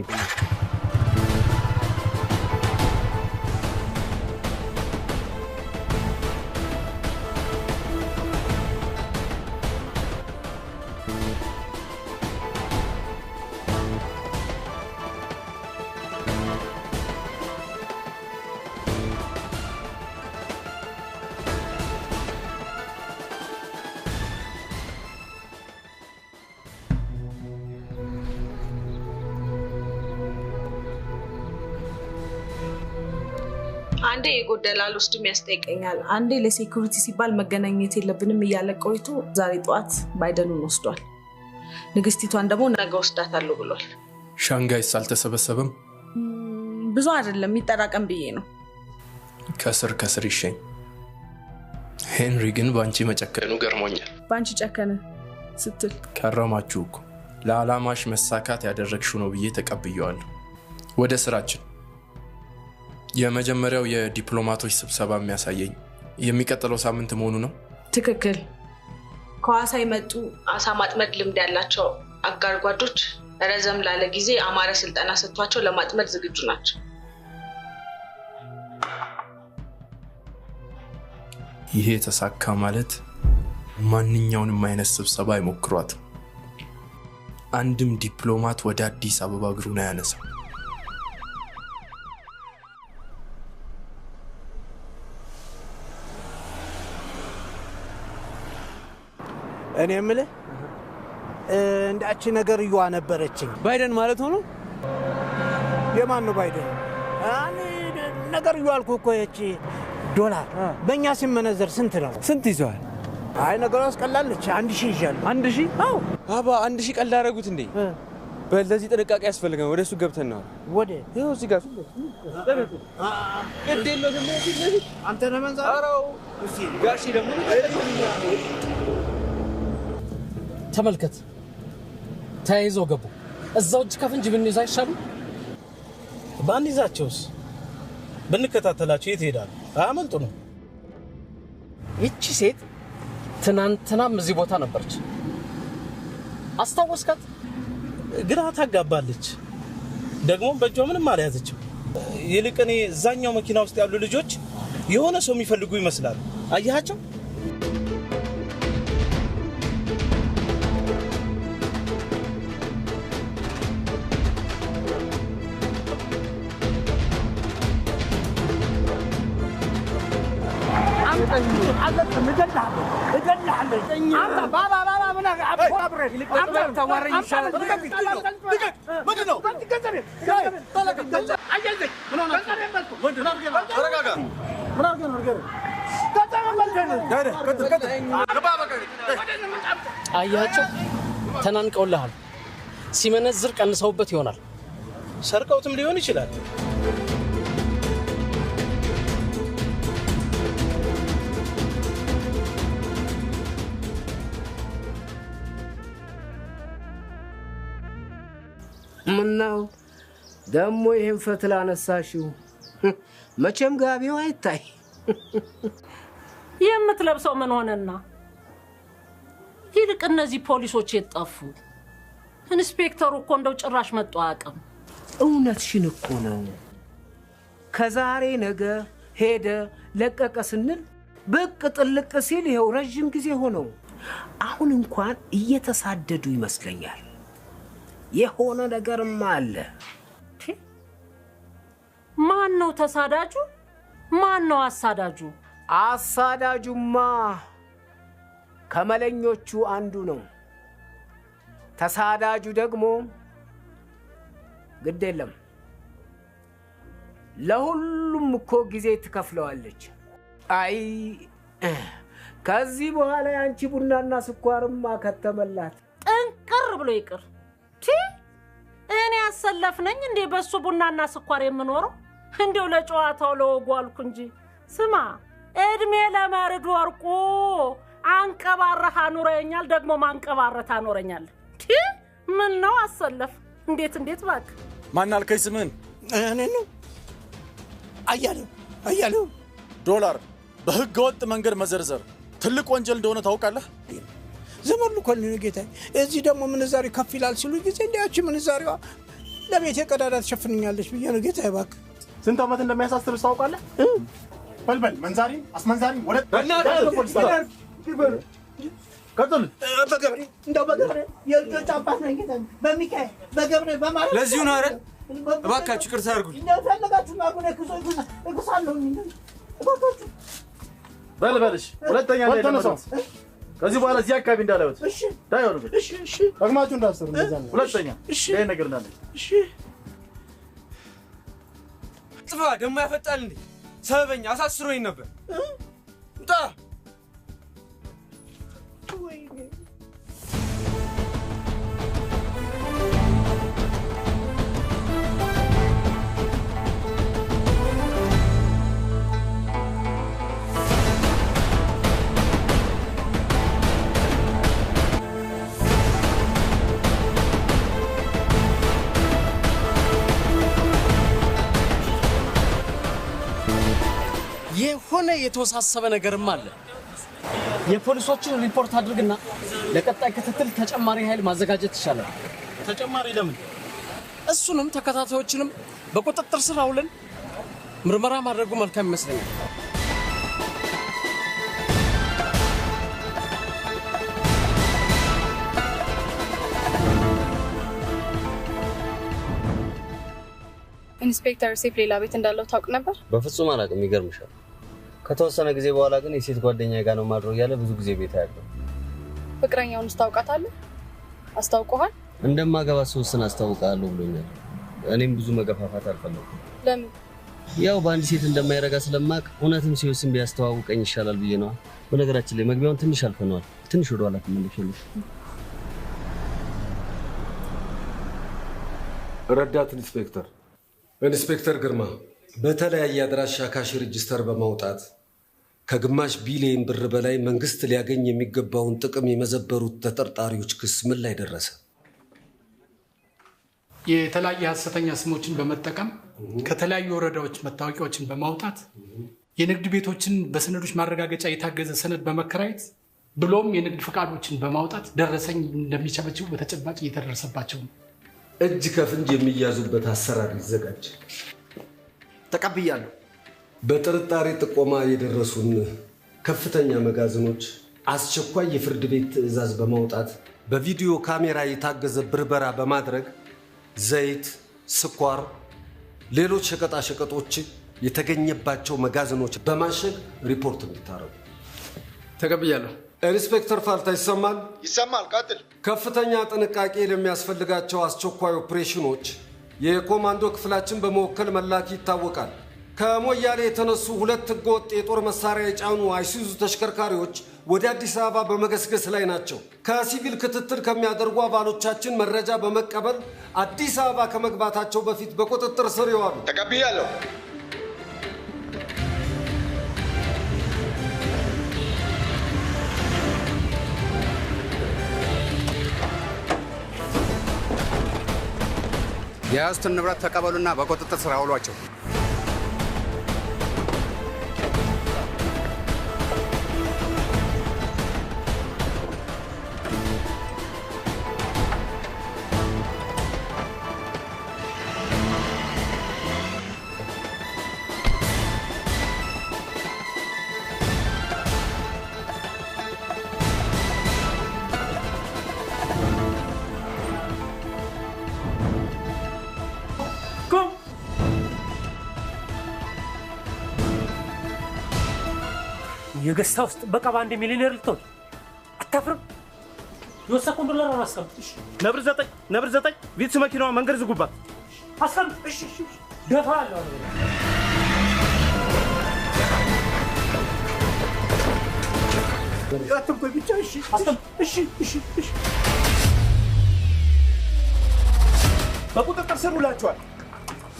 S18: አንዴ የጎደላል ውስጥም ያስጠይቀኛል። አንዴ ለሴኩሪቲ ሲባል መገናኘት የለብንም እያለ ቆይቶ ዛሬ ጠዋት ባይደኑን ወስዷል። ንግስቲቷን ደግሞ ነገ ወስዳታለሁ ብሏል።
S7: ሻንጋይስ አልተሰበሰበም?
S18: ብዙ አይደለም ይጠራቀም ብዬ ነው።
S7: ከስር ይሸኝ። ሄንሪ ግን ባንቺ መጨከኑ ገርሞኛል።
S18: ባንቺ ጨከነ ስትል
S7: ከረማችሁ እኮ ለዓላማሽ መሳካት ያደረግሽው ነው ብዬ ተቀብየዋለሁ። ወደ ስራችን። የመጀመሪያው የዲፕሎማቶች ስብሰባ የሚያሳየኝ የሚቀጥለው ሳምንት መሆኑ ነው።
S18: ትክክል። ከዋሳ የመጡ አሳ ማጥመድ ልምድ ያላቸው አጋር ጓዶች ረዘም ላለ ጊዜ አማረ ስልጠና ሰጥቷቸው ለማጥመድ ዝግጁ ናቸው።
S7: ይሄ ተሳካ ማለት ማንኛውንም አይነት ስብሰባ አይሞክሯት። አንድም ዲፕሎማት ወደ አዲስ አበባ እግሩን አያነሳም።
S2: እኔ የምልህ እንዳች ነገር ይዋ ነበረችኝ። ባይደን ማለት ሆኖ የማን ነው ባይደን? ነገር ይዋልኩ እኮ እቺ ዶላር በእኛ ሲመነዘር ስንት ነው?
S12: ስንት ይዟል?
S2: አይ ነገሩ አስቀላለች። 1000 ይዣለሁ።
S12: 1000? አዎ አባ 1000 ቀላል አደረጉት እንዴ? በለዚህ ጥንቃቄ ያስፈልጋል። ወደሱ ገብተን ነው።
S2: ወደ
S12: ይኸው እዚህ ጋር ግዴለው ደግሞ
S2: አንተ ነህ መንዛር?
S12: አራው እሺ ጋሺ ደግሞ
S1: ተመልከት፣ ተያይዘው ገቡ። እዛው እጅ ከፍንጅ ብንይዝ አይሻልም?
S2: ባንይዛቸውስ? ብንከታተላቸው የት ይሄዳሉ? አያመልጡ ነው።
S1: ይቺ ሴት ትናንትናም እዚህ ቦታ ነበረች። አስታወስካት?
S2: ግራ ታጋባለች። ደግሞ በእጇ ምንም አልያዘችም። ይልቅ እኔ እዛኛው መኪና ውስጥ ያሉ ልጆች የሆነ ሰው የሚፈልጉ ይመስላሉ። አያቸው?
S1: አያቸው ተናንቀውልሃል። ሲመነዝር ቀንሰውበት ይሆናል።
S2: ሰርቀውትም ሊሆን ይችላል።
S14: ምነው ደግሞ ይሄን ፈትል አነሳሽው? መቼም ጋቢው አይታይ።
S15: የምትለብሰው ምን ሆነና? ይልቅ እነዚህ ፖሊሶች የጠፉ ኢንስፔክተሩ እኮ እንደው ጭራሽ መጥቶ አያውቅም።
S14: እውነትሽን እኮ ነው። ከዛሬ ነገ ሄደ ለቀቀ ስንል ብቅ ጥልቅ ሲል ይኸው ረጅም ጊዜ ሆነው። አሁን እንኳን እየተሳደዱ ይመስለኛል። የሆነ ነገርማ አለ።
S15: ማን ነው ተሳዳጁ? ማን ነው አሳዳጁ?
S14: አሳዳጁማ ከመለኞቹ አንዱ ነው። ተሳዳጁ ደግሞ ግድ የለም ለሁሉም እኮ ጊዜ ትከፍለዋለች። አይ ከዚህ በኋላ ያንቺ ቡናና ስኳርማ ከተመላት
S15: ጥንቅር ብሎ ይቅር። እኔ አሰለፍነኝ እንዴ በሱ ቡናና ስኳር የምኖረው? እንደው ለጨዋታው ለወጉ አልኩ እንጂ። ስማ እድሜ ለመርድ ወርቁ አንቀባረህ አኑረኛል፣ ደግሞ ማንቀባረት አኖረኛል። ምን ነው አሰለፍ? እንዴት ባክ?
S2: ማን አልከኝ ስምን? እኔ ነው አያሌው ዶላር በህገ ወጥ መንገድ መዘርዘር ትልቅ ወንጀል እንደሆነ ታውቃለህ? ዘመኑ ኮልኒ ጌታዬ፣ እዚህ ደግሞ ምንዛሬ ከፍ ይላል ሲሉ ጊዜ እንዲያቺ ምንዛሬዋ ለቤቴ ቀዳዳ ትሸፍንኛለች ብዬ ነው ጌታዬ። እባክህ
S22: ስንት ዓመት እንደሚያሳስር ታውቃለህ? በልበል መንዛሪ አስመንዛሪ ወደ
S2: ቀጥል። በገብሬ እንደው በገብሬ የልጆች አባት ነኝ ጌታዬ። በሚካኤል በገብሬ በማለት
S12: ለዚሁ ነው አይደል? እባካችሁ ይቅርታ አድርጉኝ።
S2: እንደው ፈለጋችሁ ማርጉን እክሳለሁ። እባካችሁ
S22: በልበልሽ ሁለተኛ እንዳይደመሰው ከዚህ በኋላ እዚህ አካባቢ እንዳላዩት።
S2: እሺ
S22: ዳይወር
S2: እሺ
S22: ደግማችሁ እንዳሰሩ እንደዛ ነው። ሁለተኛ ይሄ ነገር እንዳለ
S2: እሺ
S12: ጥፋ ደግሞ ያፈጣል እንዴ? ሰበኛ አሳስሮኝ ነበር። እንጣ
S1: የሆነ የተወሳሰበ ነገርም አለ። የፖሊሶችን ሪፖርት አድርግና ለቀጣይ ክትትል ተጨማሪ ኃይል ማዘጋጀት ይቻላል። ተጨማሪ ለምን? እሱንም ተከታታዮችንም በቁጥጥር ስር አውለን ምርመራ ማድረጉ መልካም ይመስለኛል።
S10: ኢንስፔክተር ሴፍ ሌላ ቤት እንዳለው ታውቅ ነበር?
S11: በፍጹም አላውቅም። ይገርምሻል። ከተወሰነ ጊዜ በኋላ ግን የሴት ጓደኛዬ ጋር ነው ማድረግ ያለ ብዙ ጊዜ ቤት ያለው።
S10: ፍቅረኛውን ታውቃታለህ? አስታውቀዋል?
S11: እንደማገባ ሶስትን አስታውቃለሁ ብሎኛል። እኔም ብዙ መገፋፋት አልፈለኩም።
S10: ለምን?
S11: ያው በአንድ ሴት እንደማይረጋ ስለማቅ እውነትም ሲወስን ቢያስተዋውቀኝ ይሻላል ብዬ ነው። በነገራችን ላይ መግቢያውን ትንሽ አልፈነዋል። ትንሽ ወደ ኋላ ተመለሽልኝ።
S3: ረዳት ኢንስፔክተር ግርማ በተለያየ አድራሻ ካሽ ሬጂስተር በማውጣት ከግማሽ ቢሊዮን ብር በላይ መንግስት ሊያገኝ የሚገባውን ጥቅም የመዘበሩት ተጠርጣሪዎች ክስ ምን ላይ ደረሰ?
S5: የተለያየ ሐሰተኛ ስሞችን በመጠቀም ከተለያዩ ወረዳዎች መታወቂያዎችን በማውጣት የንግድ ቤቶችን በሰነዶች ማረጋገጫ የታገዘ ሰነድ በመከራየት ብሎም የንግድ ፈቃዶችን በማውጣት ደረሰኝ እንደሚቸበችቡ በተጨባጭ እየተደረሰባቸው ነው።
S3: እጅ ከፍንጅ የሚያዙበት አሰራር ይዘጋጅ።
S2: ተቀብያለሁ።
S3: በጥርጣሬ ጥቆማ የደረሱን ከፍተኛ መጋዘኖች አስቸኳይ የፍርድ ቤት ትዕዛዝ በማውጣት በቪዲዮ ካሜራ የታገዘ ብርበራ በማድረግ ዘይት፣ ስኳር፣ ሌሎች ሸቀጣሸቀጦች የተገኘባቸው መጋዘኖች በማሸግ ሪፖርት እንድታረጉ
S5: ተቀብያለሁ።
S3: ኢንስፔክተር ፋልታ ይሰማል?
S8: ይሰማል። ቀጥል።
S3: ከፍተኛ ጥንቃቄ ለሚያስፈልጋቸው አስቸኳይ ኦፕሬሽኖች የኮማንዶ ክፍላችን በመወከል መላክ ይታወቃል። ከሞያሌ የተነሱ 2 ህገወጥ የጦር መሳሪያ የጫኑ አይሱዙ ተሽከርካሪዎች ወደ አዲስ አበባ በመገስገስ ላይ ናቸው። ከሲቪል ክትትል ከሚያደርጉ አባሎቻችን መረጃ በመቀበል አዲስ አበባ ከመግባታቸው በፊት በቁጥጥር ስር ይዋሉ።
S8: ተቀብያለሁ።
S13: የያዙትን ንብረት ተቀበሉና በቁጥጥር ስር አውሏቸው።
S24: የገስታ ውስጥ በቃ በአንድ ሚሊዮኔር ልትሆን አታፍርም? የወሰድኩን ዶላር አላስቀምጥሽ።
S2: ነብር ዘጠኝ ቪትስ መኪናዋ መንገድ ዝጉባት።
S24: አስቀምጥ። እሺ ደፋ አለው
S2: አትንኮይ ብቻ። እሺ አስቀምጥ። እሺ በቁጥጥር ስር ውላችኋል።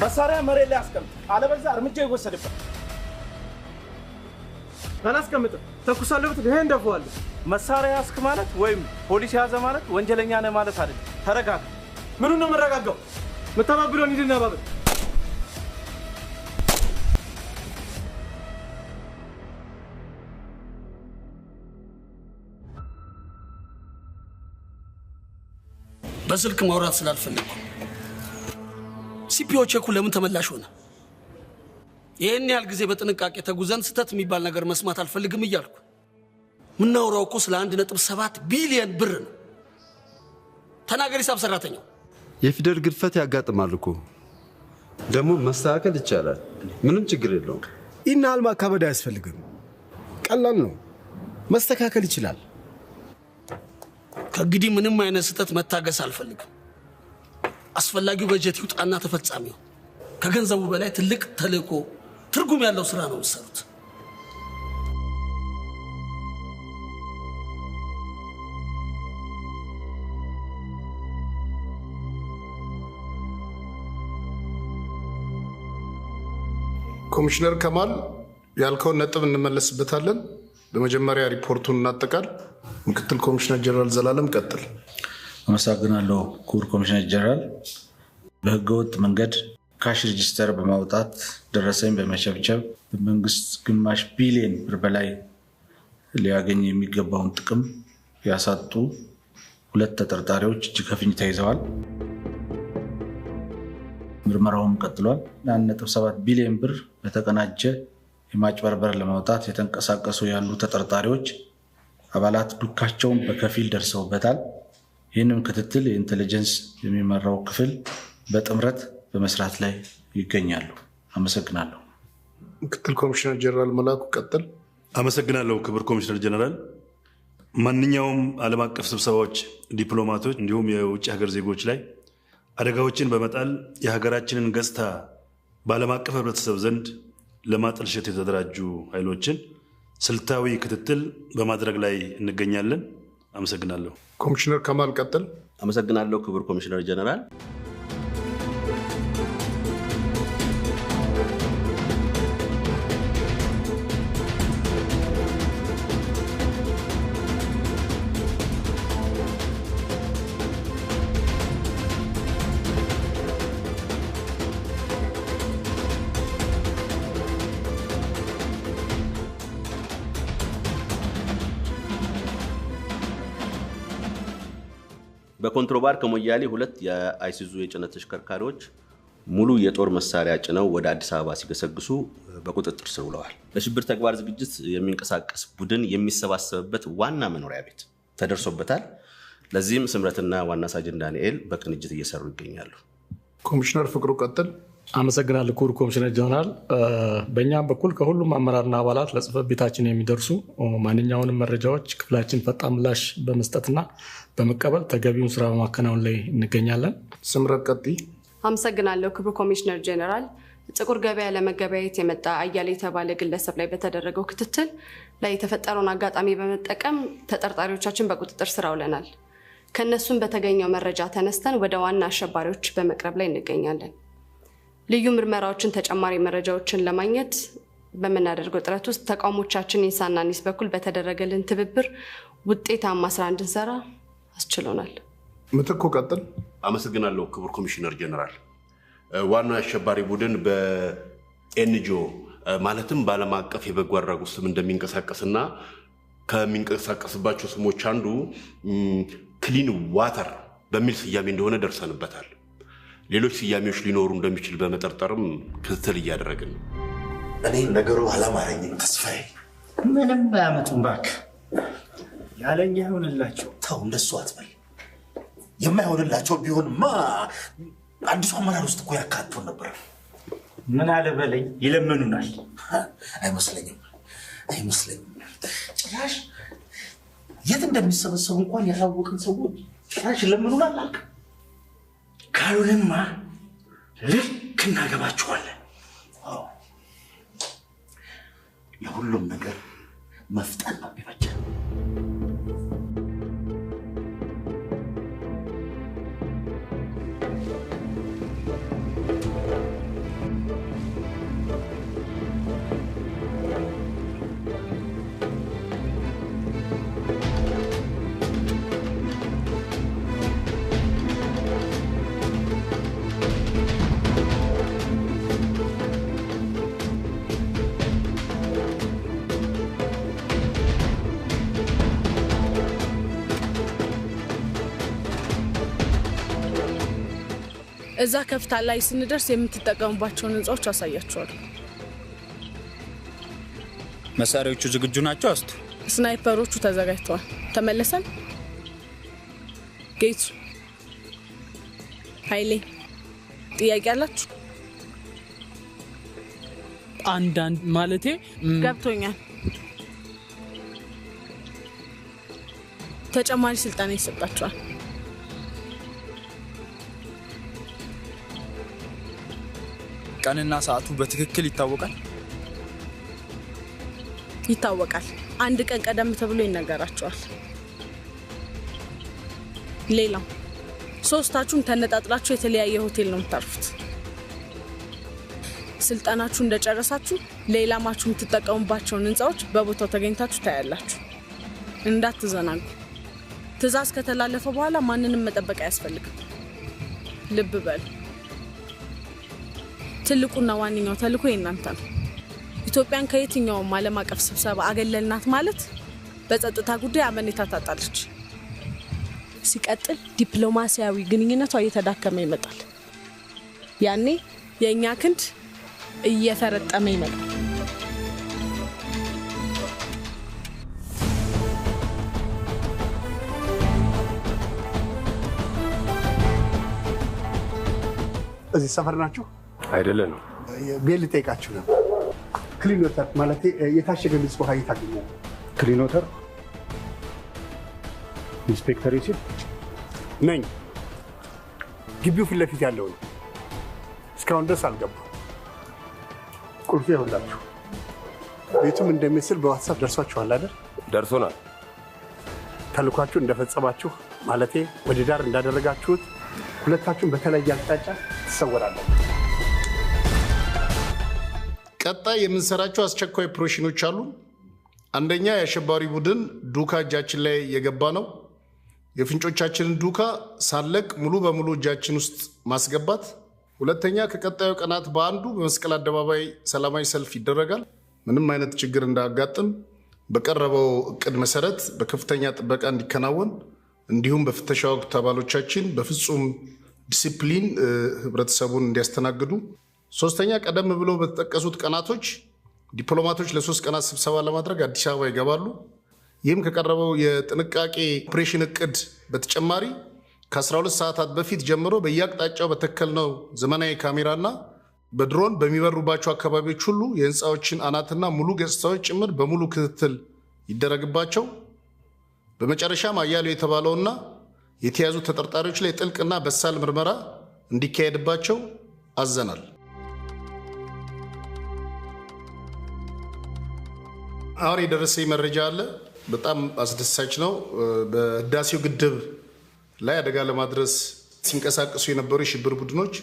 S2: መሳሪያ መሬት ላይ አስቀምጥ፣ አለበዛ እርምጃ ይወሰድበት። አላስቀምጥም። ተኩሳለሁ ብትል ይሄን ደፈዋለሁ። መሳሪያ ያስክ ማለት ወይም ፖሊስ ያዘ ማለት ወንጀለኛ ነህ ማለት አይደለም። ተረጋጋ። ምኑን ነው የምረጋጋው? የምተባብለውን ሂድና ባብል።
S1: በስልክ ማውራት ስላልፈለኩ ሲፒኦ ቼኩ ለምን ተመላሽ ሆነ? ይህን ያህል ጊዜ በጥንቃቄ ተጉዘን ስተት የሚባል ነገር መስማት አልፈልግም እያልኩ ምናወራው እኮ ስለ 1.7 ቢሊዮን ብር ነው። ተናገር ሂሳብ ሰራተኛው።
S17: የፊደል ግድፈት ያጋጥማል እኮ ደግሞ መስተካከል ይቻላል። ምንም ችግር የለውም።
S2: ይህን ያህል ማካበድ አያስፈልግም። ቀላል ነው፣ መስተካከል ይችላል።
S1: ከእንግዲህ ምንም አይነት ስተት መታገስ አልፈልግም። አስፈላጊው በጀት ይውጣና ተፈጻሚው ከገንዘቡ በላይ ትልቅ ተልእኮ
S4: ትርጉም ያለው ስራ ነው የሚሰሩት።
S23: ኮሚሽነር ከማል ያልከውን ነጥብ እንመለስበታለን። በመጀመሪያ ሪፖርቱን እናጠቃል። ምክትል ኮሚሽነር ጀነራል ዘላለም ቀጥል።
S8: አመሰግናለሁ ክቡር ኮሚሽነር ጀነራል። በህገወጥ መንገድ ካሽ ሬጂስተር በማውጣት ደረሰኝ በመቸብቸብ በመንግስት ግማሽ ቢሊዮን ብር በላይ ሊያገኝ የሚገባውን ጥቅም ያሳጡ 2 ተጠርጣሪዎች እጅ ከፍንጅ ተይዘዋል። ምርመራውም ቀጥሏል። 1.7 ቢሊዮን ብር በተቀናጀ የማጭበርበር ለማውጣት የተንቀሳቀሱ ያሉ ተጠርጣሪዎች አባላት ዱካቸውን በከፊል ደርሰውበታል። ይህንም ክትትል የኢንተለጀንስ የሚመራው ክፍል በጥምረት በመስራት ላይ ይገኛሉ። አመሰግናለሁ።
S23: ምክትል ኮሚሽነር ጀነራል መላኩ ቀጥል።
S6: አመሰግናለሁ ክቡር ኮሚሽነር ጀነራል። ማንኛውም ዓለም አቀፍ ስብሰባዎች፣ ዲፕሎማቶች እንዲሁም የውጭ ሀገር ዜጎች ላይ አደጋዎችን በመጣል የሀገራችንን ገጽታ በዓለም አቀፍ ህብረተሰብ ዘንድ ለማጠልሸት የተደራጁ ኃይሎችን ስልታዊ ክትትል በማድረግ ላይ እንገኛለን። አመሰግናለሁ።
S23: ኮሚሽነር ከማል ቀጥል።
S27: አመሰግናለሁ ክቡር ኮሚሽነር ጀነራል። በኮንትሮባንድ ከሞያሌ 2 የአይሱዙ የጭነት ተሽከርካሪዎች ሙሉ የጦር መሳሪያ ጭነው ወደ አዲስ አበባ ሲገሰግሱ በቁጥጥር ስር ውለዋል። ለሽብር ተግባር ዝግጅት የሚንቀሳቀስ ቡድን የሚሰባሰብበት ዋና መኖሪያ ቤት ተደርሶበታል። ለዚህም ስምረትና ዋና ሳጅን ዳንኤል በቅንጅት እየሰሩ ይገኛሉ።
S23: ኮሚሽነር ፍቅሩ ቀጥል።
S5: አመሰግናለሁ ክቡር ኮሚሽነር ጀነራል። በእኛም በኩል ከሁሉም አመራርና አባላት ለጽህፈት ቤታችን የሚደርሱ ማንኛውንም መረጃዎች ክፍላችን ፈጣን ምላሽ በመስጠትና በመቀበል ተገቢውን ስራ በማከናወን ላይ እንገኛለን።
S23: ስምረት ቀጥይ።
S10: አመሰግናለሁ ክቡር ኮሚሽነር ጀነራል። ጥቁር ገበያ ለመገበያየት የመጣ አያሌ የተባለ ግለሰብ ላይ በተደረገው ክትትል ላይ የተፈጠረውን አጋጣሚ በመጠቀም ተጠርጣሪዎቻችን በቁጥጥር ስር አውለናል። ከነሱም በተገኘው መረጃ ተነስተን ወደ ዋና አሸባሪዎች በመቅረብ ላይ እንገኛለን። ልዩ ምርመራዎችን ተጨማሪ መረጃዎችን ለማግኘት በመናደርገው ጥረት ውስጥ ተቋሞቻችን ኢንሳና ኒስ በኩል በተደረገልን ትብብር ውጤታማ ስራ እንድንሰራ አስችሎናል።
S23: ምትኩ ቀጥል።
S26: አመሰግናለሁ ክቡር ኮሚሽነር ጀነራል። ዋና አሸባሪ ቡድን በኤንጂኦ ማለትም በዓለም አቀፍ የበጎ አድራጎት ስም እንደሚንቀሳቀስና ከሚንቀሳቀስባቸው ስሞች አንዱ ክሊን ዋተር በሚል ስያሜ እንደሆነ ደርሰንበታል። ሌሎች ስያሜዎች ሊኖሩ እንደሚችል በመጠርጠርም ክትትል እያደረግን ነው።
S9: እኔ ነገሩ አላማረኝም ተስፋዬ።
S24: ምንም ባያመጡም እባክህ ያለኛ ይሆንላቸው።
S9: ተው እንደሱ አትበል። የማይሆንላቸው ቢሆንማ አዲሱ አመራር ውስጥ እኮ ያካቱን ነበር።
S24: ምን አለ በለኝ ይለምኑናል።
S9: አይመስለኝም። ጭራሽ የት እንደሚሰበሰቡ እንኳን ያላወቅን ሰዎች ጭራሽ ይለምኑናል አልክ።
S24: ካልሆነማ ልክ እናገባቸዋለን።
S9: ለሁሉም ነገር መፍጠን ነው የሚበጀን።
S18: እዛ ከፍታ ላይ ስንደርስ የምትጠቀሙባቸውን ህንጻዎች አሳያቸዋለሁ።
S19: መሳሪያዎቹ ዝግጁ ናቸው? አስቱ
S18: ስናይፐሮቹ ተዘጋጅተዋል። ተመለሰን። ጌቱ፣ ኃይሌ ጥያቄ አላችሁ?
S12: አንዳንድ ማለቴ
S18: ገብቶኛል። ተጨማሪ ስልጠና ይሰጣቸዋል።
S19: ቀንና ሰዓቱ በትክክል ይታወቃል?
S18: ይታወቃል። አንድ ቀን ቀደም ተብሎ ይነገራቸዋል። ሌላው ሶስታችሁም ተነጣጥላችሁ የተለያየ ሆቴል ነው የምታርፉት። ስልጣናችሁ እንደጨረሳችሁ ለኢላማችሁ የምትጠቀሙባቸውን ህንፃዎች በቦታው ተገኝታችሁ ታያላችሁ። እንዳትዘናጉ። ትዕዛዝ ከተላለፈ በኋላ ማንንም መጠበቅ አያስፈልግም። ልብ በሉ። ትልቁና ዋነኛው ተልዕኮ የእናንተ ነው። ኢትዮጵያን ከየትኛውም ዓለም አቀፍ ስብሰባ አገለልናት ማለት በጸጥታ ጉዳይ አመኔታ ታጣለች። ሲቀጥል ዲፕሎማሲያዊ ግንኙነቷ እየተዳከመ ይመጣል። ያኔ የእኛ ክንድ እየፈረጠመ ይመጣል።
S22: እዚህ ሰፈር ናችሁ?
S4: አይደለም ነው።
S22: ቤት ልጠይቃችሁ ነው። ክሊን ወተር ማለት የታሸገ ንጹህ ውሃ ታገኛለህ?
S4: ክሊን ወተር ኢንስፔክተር ይሲል
S22: ነኝ። ግቢው ፊት ለፊት ያለው ነው። እስካሁን ድረስ አልገባም። ቁልፉ ይኸውላችሁ። ቤቱም እንደሚመስል በዋትሳፕ ደርሷችኋል አይደል?
S4: ደርሶናል።
S22: ተልኳችሁ እንደፈጸማችሁ ማለቴ ወደ ዳር እንዳደረጋችሁት ሁለታችሁም በተለያየ አቅጣጫ ትሰወራላችሁ።
S23: ቀጣይ የምንሰራቸው አስቸኳይ ኦፕሬሽኖች አሉ። አንደኛ የአሸባሪ ቡድን ዱካ እጃችን ላይ የገባ ነው። የፍንጮቻችንን ዱካ ሳለቅ ሙሉ በሙሉ እጃችን ውስጥ ማስገባት። ሁለተኛ ከቀጣዩ ቀናት በአንዱ በመስቀል አደባባይ ሰላማዊ ሰልፍ ይደረጋል። ምንም አይነት ችግር እንዳያጋጥም በቀረበው እቅድ መሰረት በከፍተኛ ጥበቃ እንዲከናወን እንዲሁም በፍተሻ ወቅት አባሎቻችን በፍጹም ዲሲፕሊን ህብረተሰቡን እንዲያስተናግዱ። ሶስተኛ ቀደም ብሎ በተጠቀሱት ቀናቶች ዲፕሎማቶች ለ3 ቀናት ስብሰባ ለማድረግ አዲስ አበባ ይገባሉ። ይህም ከቀረበው የጥንቃቄ ኦፕሬሽን እቅድ በተጨማሪ ከ12 ሰዓታት በፊት ጀምሮ በየአቅጣጫው በተከልነው ዘመናዊ ካሜራና በድሮን በሚበሩባቸው አካባቢዎች ሁሉ የህንፃዎችን አናትና ሙሉ ገጽታዎች ጭምር በሙሉ ክትትል ይደረግባቸው። በመጨረሻም አያሌው የተባለውና የተያዙ ተጠርጣሪዎች ላይ ጥልቅና በሳል ምርመራ እንዲካሄድባቸው አዘናል። አሁን የደረሰኝ መረጃ አለ። በጣም አስደሳች ነው። በህዳሴው ግድብ ላይ አደጋ ለማድረስ ሲንቀሳቀሱ የነበሩ የሽብር ቡድኖች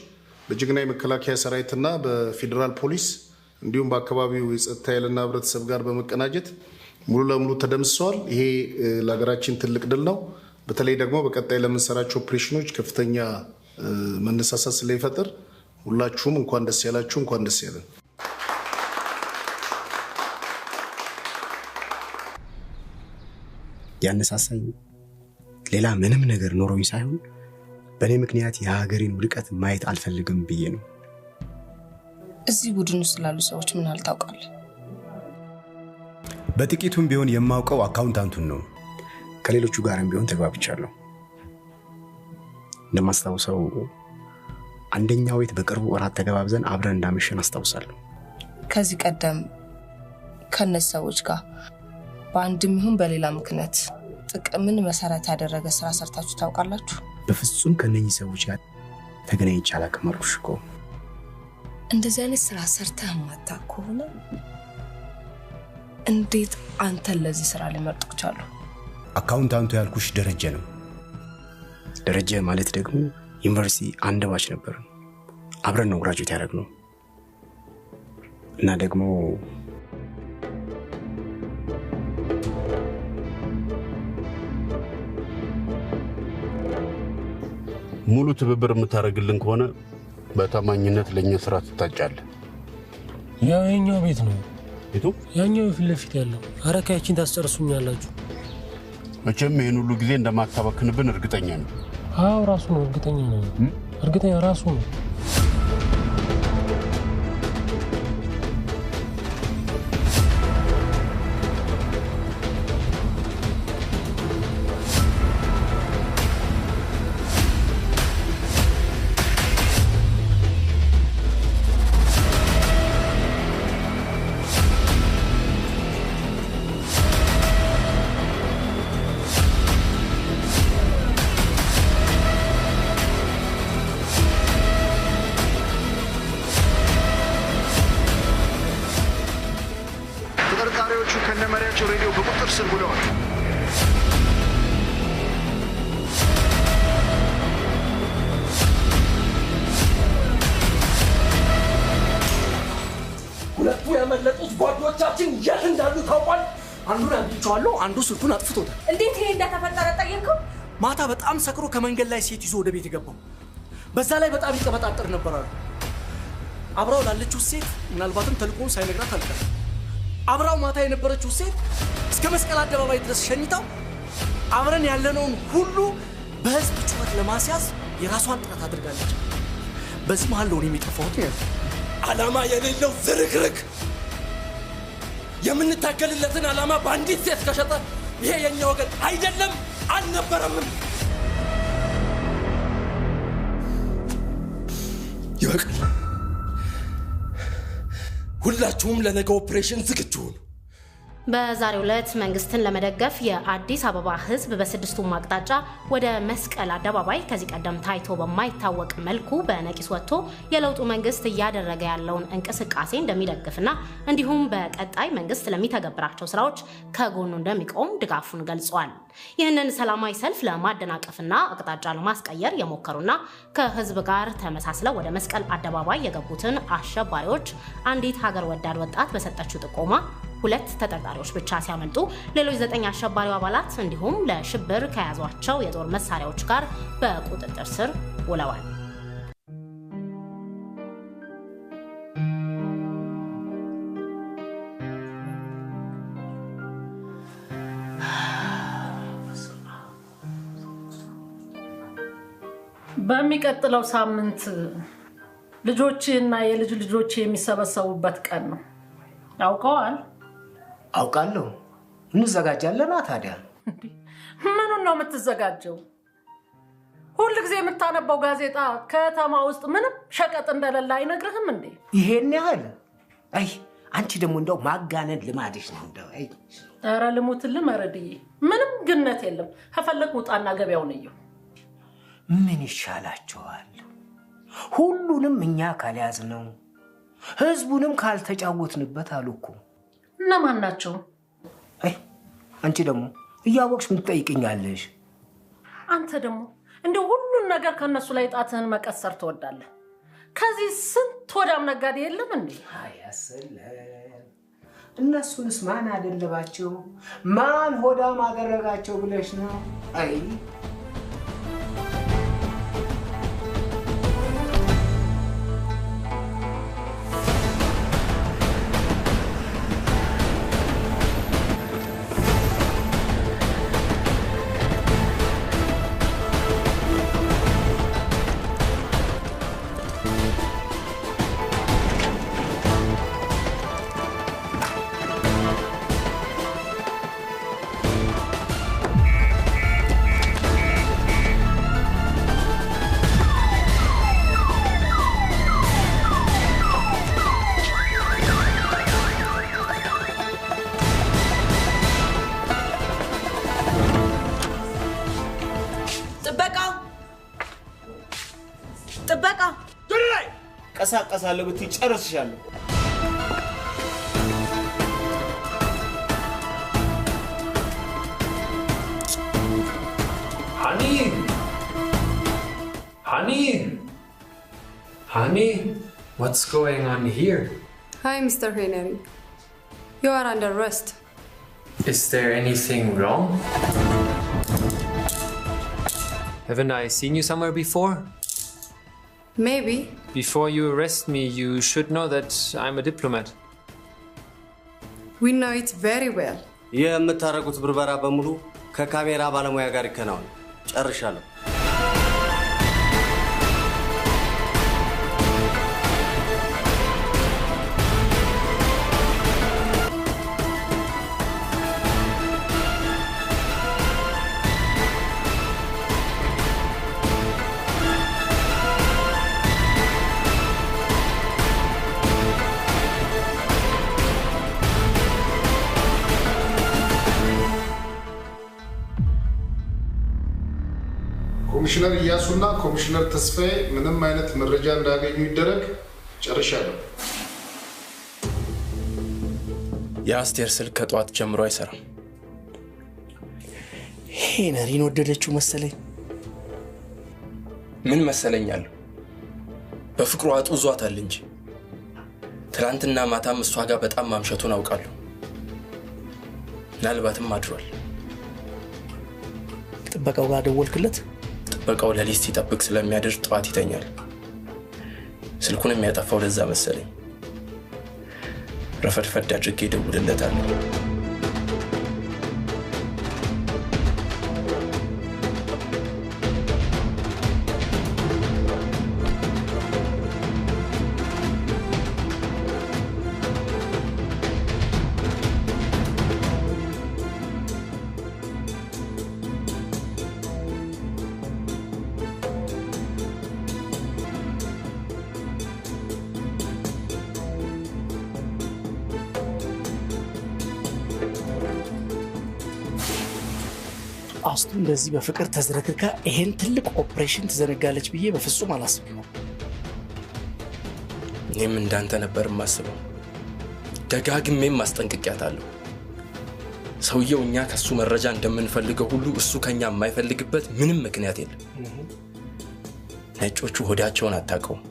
S23: በጀግና የመከላከያ ሰራዊትና በፌዴራል ፖሊስ እንዲሁም በአካባቢው የጸጥታ ኃይልና ህብረተሰብ ጋር በመቀናጀት ሙሉ ለሙሉ ተደምስሰዋል። ይሄ ለሀገራችን ትልቅ ድል ነው። በተለይ ደግሞ በቀጣይ ለምንሰራቸው ኦፕሬሽኖች ከፍተኛ መነሳሳት ስለሚፈጥር ሁላችሁም እንኳን ደስ ያላችሁ፣ እንኳን ደስ ያለን።
S7: ያነሳሳኝ ሌላ ምንም ነገር ኖሮኝ ሳይሆን በእኔ ምክንያት የሀገሬን ውድቀት ማየት አልፈልግም ብዬ ነው።
S14: እዚህ ቡድን ውስጥ ላሉ ሰዎች ምን አልታውቃለህ?
S7: በጥቂቱም ቢሆን የማውቀው አካውንታንቱን ነው። ከሌሎቹ ጋርም ቢሆን ተግባብቻለሁ። እንደማስታውሰው አንደኛው ቤት በቅርቡ እራት ተገባብዘን አብረን እንዳመሸን አስታውሳለሁ።
S14: ከዚህ ቀደም ከነዚህ ሰዎች ጋር በአንድም ይሁን በሌላ ምክንያት ጥቅምን መሰረት ያደረገ ስራ ሰርታችሁ ታውቃላችሁ?
S7: በፍጹም ከነኚህ ሰዎች ጋር ተገናኝቼ አላውቅም አልኩሽ እኮ።
S14: እንደዚህ አይነት ስራ ሰርተህ ማታውቅ ከሆነ እንዴት አንተን ለዚህ ስራ ሊመርጡህ ቻሉ?
S7: አካውንታንቱ ያልኩሽ ደረጀ ነው። ደረጀ ማለት ደግሞ ዩኒቨርሲቲ አንድ ባች ነበር። አብረን ነው ግራጁዌት ያደረግነው እና ደግሞ
S26: ሙሉ ትብብር የምታደርግልን ከሆነ በታማኝነት ለኛ ስራ ትታጫለህ።
S16: ያው የኛው ቤት ነው።
S26: ቤቱ
S16: ያኛው ፊት ለፊት ያለው አረካያችን ታስጨርሱኛላችሁ።
S26: መቼም ይሄን ሁሉ ጊዜ እንደማታባክንብን እርግጠኛ ነኝ።
S16: አዎ ራሱ ነው። እርግጠኛ ራሱ ነው።
S3: የአሸባሪያቸው ሬዲዮ በቁጥጥር ስር ውለዋል።
S1: ሁለቱ ያመለጡት ጓዶቻችን የት እንዳሉ ታውቋል? አንዱን አግኝቼዋለሁ፣ አንዱ ስልኩን አጥፍቶታል።
S18: እንዴት ይሄ እንደተፈጠረ ጠየቅከው?
S1: ማታ በጣም ሰክሮ ከመንገድ ላይ ሴት ይዞ ወደ ቤት የገባው። በዛ ላይ በጣም ይቀበጣጠር ነበር አሉ። አብራው ላለችው ሴት ምናልባትም ተልእኮውን ሳይነግራት አልቀረም። አብራው ማታ የነበረችው ሴት እስከ መስቀል አደባባይ ድረስ ሸኝታው አብረን ያለነውን ሁሉ በህዝብ ጩኸት ለማስያዝ የራሷን ጥረት አድርጋለች። በዚህ መሀል ነው የሚጠፋሁት። ዓላማ የሌለው ዝርክርክ የምንታገልለትን ዓላማ በአንዲት ሴት ከሸጠ ይሄ የኛ ወገን አይደለም አልነበረምም። ይበቃል። ሁላችሁም ለነገ ኦፕሬሽን ዝግጁ ሁኑ።
S11: በዛሬው ዕለት መንግስትን ለመደገፍ የአዲስ አበባ ህዝብ በስድስቱም አቅጣጫ ወደ መስቀል አደባባይ ከዚህ ቀደም ታይቶ በማይታወቅ መልኩ በነቂስ ወጥቶ የለውጡ መንግስት እያደረገ ያለውን እንቅስቃሴ እንደሚደግፍና እንዲሁም በቀጣይ መንግስት ለሚተገብራቸው ስራዎች ከጎኑ እንደሚቆም ድጋፉን ገልጿል። ይህንን ሰላማዊ ሰልፍ ለማደናቀፍና አቅጣጫ ለማስቀየር የሞከሩና ከህዝብ ጋር ተመሳስለው ወደ መስቀል አደባባይ የገቡትን አሸባሪዎች አንዲት ሀገር ወዳድ ወጣት በሰጠችው ጥቆማ 2 ተጠርጣሪዎች ብቻ ሲያመልጡ ሌሎች 9 አሸባሪው አባላት እንዲሁም ለሽብር ከያዟቸው የጦር መሳሪያዎች ጋር በቁጥጥር ስር ውለዋል።
S13: በሚቀጥለው ሳምንት ልጆችና የልጅ ልጆች የሚሰበሰቡበት ቀን ነው። አውቀዋል?
S15: አውቃለሁ። እንዘጋጃለና ታዲያ
S13: ምኑን ነው የምትዘጋጀው? ሁሉ ጊዜ የምታነበው ጋዜጣ ከተማ ውስጥ ምንም ሸቀጥ እንደሌለ አይነግርህም እንዴ?
S15: ይሄን ያህል? አይ አንቺ ደግሞ እንደው ማጋነን ልማድሽ ነው እንደው። አይ
S13: ኧረ ልሙትልህ መረድዬ፣ ምንም ግነት የለም። ከፈለግ ውጣና ገበያውን እየው።
S15: ምን ይሻላቸዋል? ሁሉንም እኛ ካልያዝነው ህዝቡንም ካልተጫወትንበት አሉ እኮ።
S13: እነማን ናቸው?
S15: አይ አንቺ ደግሞ እያወቅሽ ምን ትጠይቅኛለሽ?
S13: አንተ ደግሞ እንደው ሁሉን ነገር ከነሱ ላይ ጣትህን መቀሰር ትወዳለህ። ከዚህ ስንት ወዳም ነጋዴ የለም እንዴ?
S15: አይ አሰለም። እነሱንስ ማን አደለባቸው? ማን ሆዳም አደረጋቸው ብለሽ ነው? አይ
S1: ቀሳቀሳለሁ ብትይ ጨርስሻለሁ።
S20: Honey, what's going on here?
S10: Hi, Mr. Henry. You are under arrest.
S20: Is there anything wrong? Haven't I seen you somewhere before?
S10: Maybe.
S20: Before you arrest me, you should know that I'm a diplomat.
S10: We know it very well.
S1: የምታረጉት ብርበራ በሙሉ ከካሜራ ባለሙያ ጋር ይከናወን። ጨርሻለሁ።
S23: ኮሚሽነር ኢያሱና ኮሚሽነር ተስፋዬ ምንም አይነት መረጃ እንዳያገኙ ይደረግ። ጨርሻለሁ።
S7: የአስቴር ስልክ ከጧት ጀምሮ አይሰራም።
S2: ሄነሪን ወደደችው መሰለኝ።
S7: ምን መሰለኛለሁ? በፍቅሩ አጡዟታል እንጂ ትላንትና ማታም እሷ ጋር በጣም ማምሸቱን አውቃለሁ። ምናልባትም አድሯል።
S2: ጥበቃው ጋር ደወልክለት?
S7: ጥበቃው ለሊት ሲጠብቅ ስለሚያድር ጠዋት ይተኛል። ስልኩን የሚያጠፋው ለዛ መሰለኝ። ረፈድፈድ አድርጌ ደውልለታለሁ።
S2: አስቱ እንደዚህ በፍቅር ተዝረክርካ ይሄን ትልቅ ኦፕሬሽን ትዘነጋለች ብዬ በፍጹም አላስብም።
S7: እኔም እንዳንተ ነበር የማስበው። ደጋግሜም ማስጠንቀቂያታለሁ። ሰውየው እኛ ከሱ መረጃ እንደምንፈልገው ሁሉ እሱ ከኛ የማይፈልግበት ምንም ምክንያት የለም። ነጮቹ ሆዳቸውን አታውቀውም።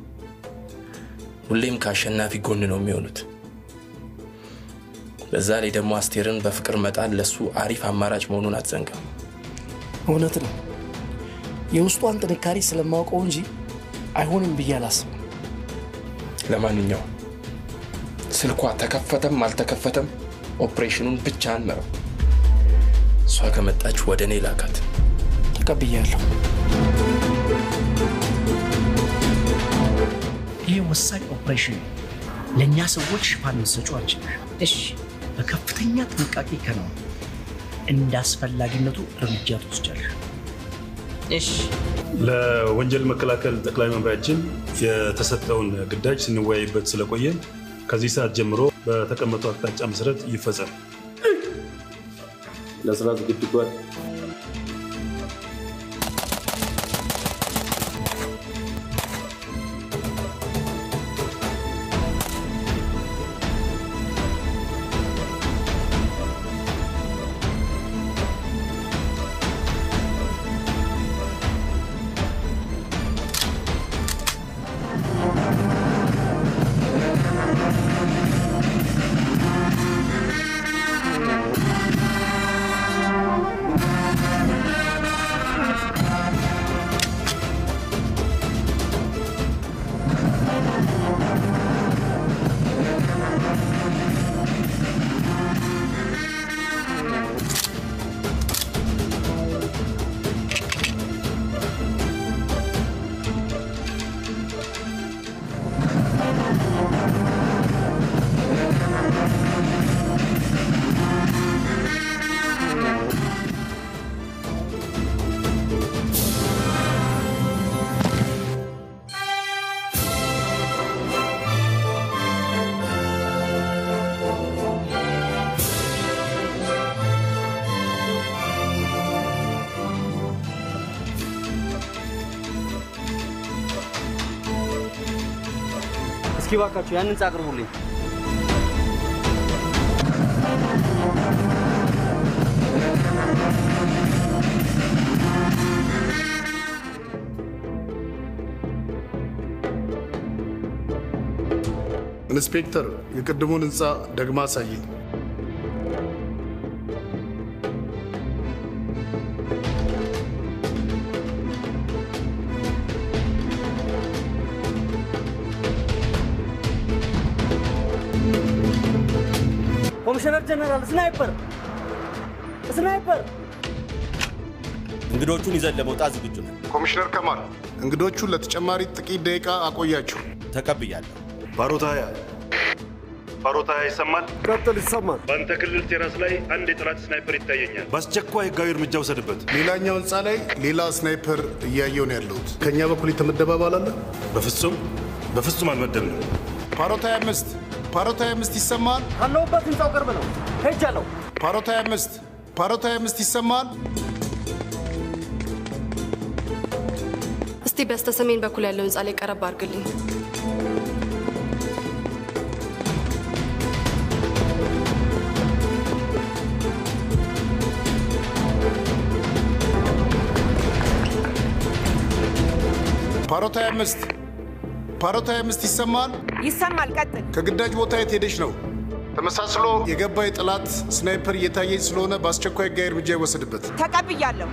S7: ሁሌም ከአሸናፊ ጎን ነው የሚሆኑት። በዛ ላይ ደግሞ አስቴርን በፍቅር መጣል ለሱ አሪፍ አማራጭ መሆኑን አትዘንጋም።
S2: እውነት ነው። የውስጧን ጥንካሬ ስለማውቀው እንጂ አይሆንም ብዬ አላስብም።
S7: ለማንኛውም ስልኳ ተከፈተም አልተከፈተም ኦፕሬሽኑን ብቻ አንመረው። እሷ ከመጣች ወደ እኔ ላካት።
S2: ተቀብያለሁ። ይህ ወሳኝ ኦፕሬሽን ለእኛ ሰዎች ሽፋን እንሰጫዋችን። እሺ፣ በከፍተኛ ጥንቃቄ ከነው እንደ አስፈላጊነቱ እርምጃ ትወስጃለሽ።
S3: እሺ። ለወንጀል መከላከል ጠቅላይ መምሪያችን የተሰጠውን ግዳጅ ስንወያይበት ስለቆየን ከዚህ ሰዓት ጀምሮ በተቀመጠው አቅጣጫ መሰረት ይፈጸም።
S27: ለስራ ዝግጁ ጓድ።
S6: እስኪ እባካችሁ ያንን ህንጻ አቅርቡልኝ።
S23: ኢንስፔክተር፣ የቅድሙን ህንጻ ደግማ አሳየኝ።
S6: ኮሚሽነር ጀነራል፣ ስናይፐር ስናይፐር!
S27: እንግዶቹን ይዘን ለመውጣት ዝግጁ ነን።
S23: ኮሚሽነር ከማል፣ እንግዶቹን ለተጨማሪ ጥቂት ደቂቃ አቆያችሁ።
S27: ተቀብያለሁ።
S3: ፓሮታያ ፓሮታያ፣ ይሰማል?
S22: ቀጥል። ይሰማል።
S3: በአንተ ክልል ቴራስ ላይ አንድ የጠላት ስናይፐር ይታየኛል። በአስቸኳይ ህጋዊ እርምጃ ውሰድበት።
S23: ሌላኛው ህንፃ ላይ ሌላ ስናይፐር እያየው ነው ያለሁት። ከእኛ በኩል የተመደበ አባል አለ?
S3: በፍጹም አልመደብንም።
S23: ፓሮታያ አምስት፣ ፓሮታያ አምስት ይሰማል?
S6: ካለሁበት ህንፃው ቅርብ ነው፣ ሄጃለሁ።
S23: ፓሮታያ አምስት፣ ፓሮታያ አምስት ይሰማል?
S10: እስቲ በስተሰሜን በኩል ያለው ህንፃ ላይ ቀረብ አድርግልኝ።
S23: ፓሮት 25 ይሰማል?
S5: ይሰማል። ቀጥል።
S23: ከግዳጅ ቦታ የት ሄደሽ ነው? ተመሳስሎ የገባ የጠላት ስናይፐር እየታየኝ ስለሆነ በአስቸኳይ ሕጋዊ እርምጃ ይወሰድበት።
S5: ተቀብያለሁ።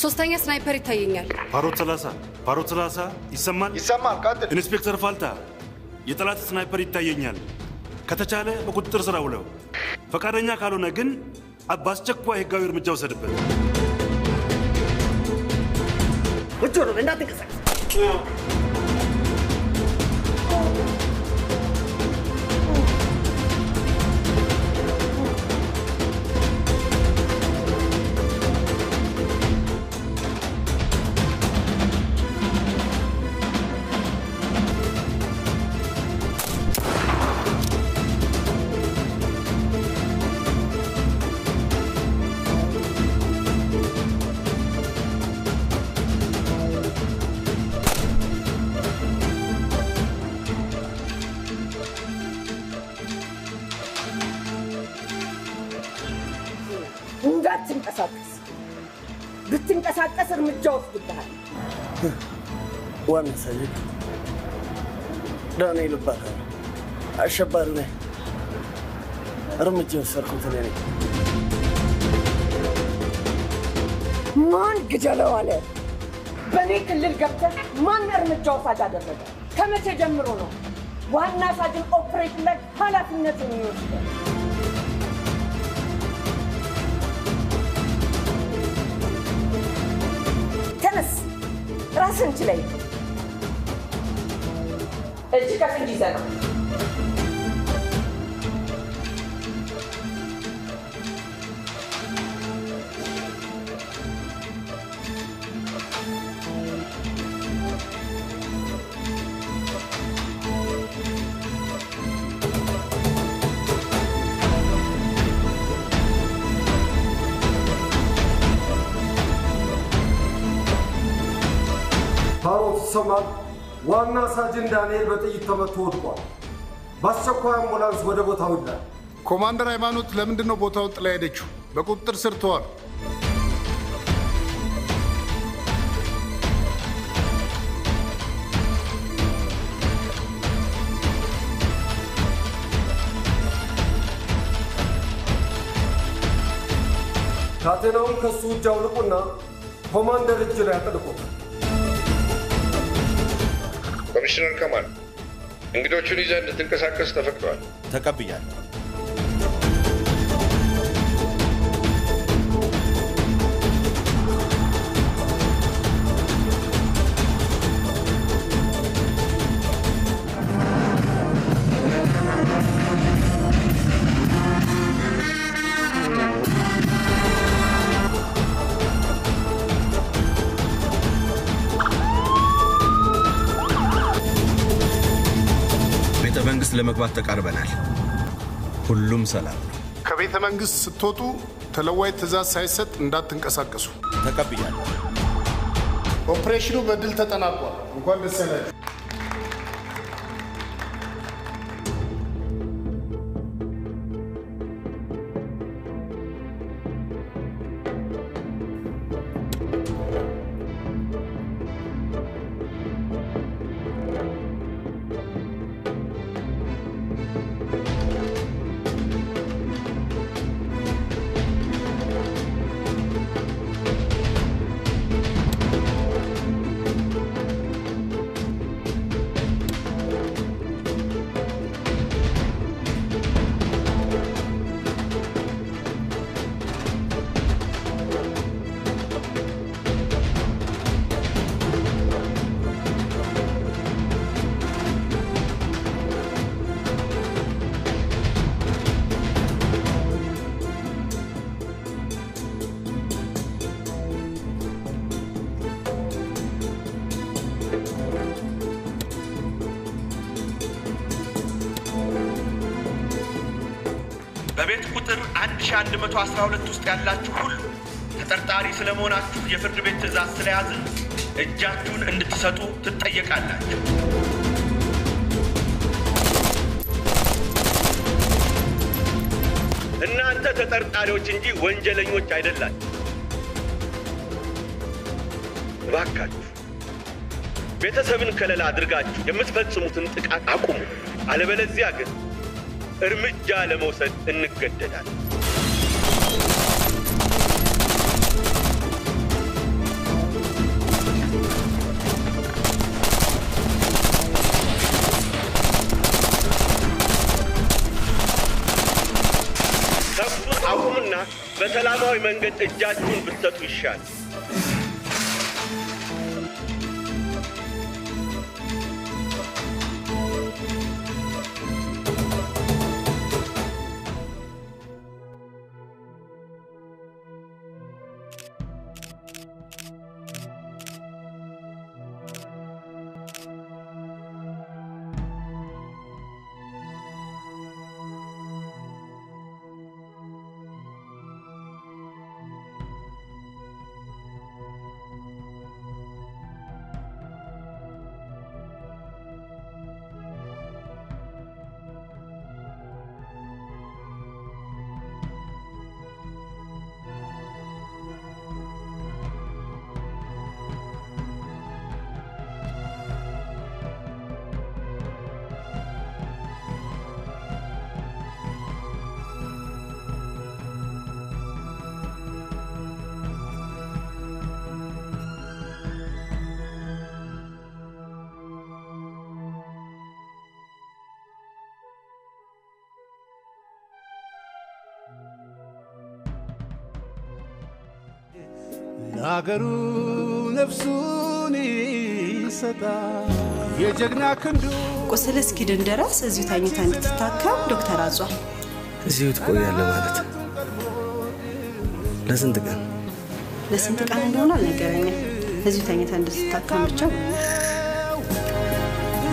S10: ሶስተኛ ስናይፐር ይታየኛል።
S3: ፓሮት 30 ይሰማል?
S23: ይሰማል። ቀጥል።
S3: ኢንስፔክተር ፋልታ የጠላት ስናይፐር ይታየኛል። ከተቻለ በቁጥጥር ስር አውለው፣ ፈቃደኛ ካልሆነ ግን በአስቸኳይ ሕጋዊ እርምጃ ወሰድበት።
S15: ውጭ ነው፣ እንዳትንቀሳቀስ። እንዳትንቀሳቀስ። ብትንቀሳቀስ እርምጃ ወስድብሃል።
S6: ዋና ሰይድ ዳንኤል ይባላል። አሸባሪ ነኝ። እርምጃ ወሰድኩት እኔ ነኝ።
S5: ማን ግደለው አለ? በእኔ ክልል ገብተህ ማን እርምጃ ወሳጅ አደረገ? ከመቼ ጀምሮ ነው ዋና ሳጅን ኦፕሬሽን ላይ ኃላፊነቱን የሚወስደው? ተነስ፣ ራስን ችለኝ። እጅ ከፍንጅ ይዘህ ነው።
S22: ፓሮት ይሰማል? ዋና ሳጅን ዳንኤል በጥይት ተመቶ ወድቋል። በአስቸኳይ አምቡላንስ ወደ ቦታው ይላል።
S23: ኮማንደር ሃይማኖት ለምንድን ነው ቦታውን ጥላ ሄደችው? በቁጥጥር ስር ተዋል።
S22: ካቴናውን ከሱ እጅ አውልቁና ኮማንደር እጅ ላይ አጥልቁት።
S8: ኮሚሽነር ከማል እንግዶቹን ይዘህ እንድትንቀሳቀስ ተፈቅዷል።
S27: ተቀብያለሁ። መንግስት ለመግባት ተቃርበናል። ሁሉም ሰላም ነው።
S23: ከቤተ መንግስት ስትወጡ ተለዋጭ ትዕዛዝ ሳይሰጥ እንዳትንቀሳቀሱ።
S27: ተቀብያለሁ።
S23: ኦፕሬሽኑ በድል ተጠናቋል። እንኳን ደስ ያላችሁ።
S9: በቤት ቁጥር 1112 ውስጥ ያላችሁ ሁሉ ተጠርጣሪ ስለመሆናችሁ የፍርድ ቤት ትዕዛዝ ስለያዝን እጃችሁን እንድትሰጡ ትጠየቃላችሁ። እናንተ ተጠርጣሪዎች እንጂ ወንጀለኞች አይደላችሁ። እባካችሁ ቤተሰብን ከለላ አድርጋችሁ የምትፈጽሙትን ጥቃት አቁሙ። አለበለዚያ ግን እርምጃ ለመውሰድ እንገደዳለን። ተኩሱን አቁሙና በሰላማዊ መንገድ እጃችሁን ብትሰጡ ይሻላል።
S12: ለአገሩ ነፍሱን ይሰጣል የጀግና ክንዱ።
S17: ቁስል እስኪድን ድረስ እዚሁ ተኝታ እንድትታከም ዶክተር አዟል።
S6: እዚሁ ትቆያለህ ማለት ለስንት ቀን?
S17: ለስንት ቀን እንደሆነ አልነገረኝም። እዚሁ ተኝታ እንድትታከም ብቻ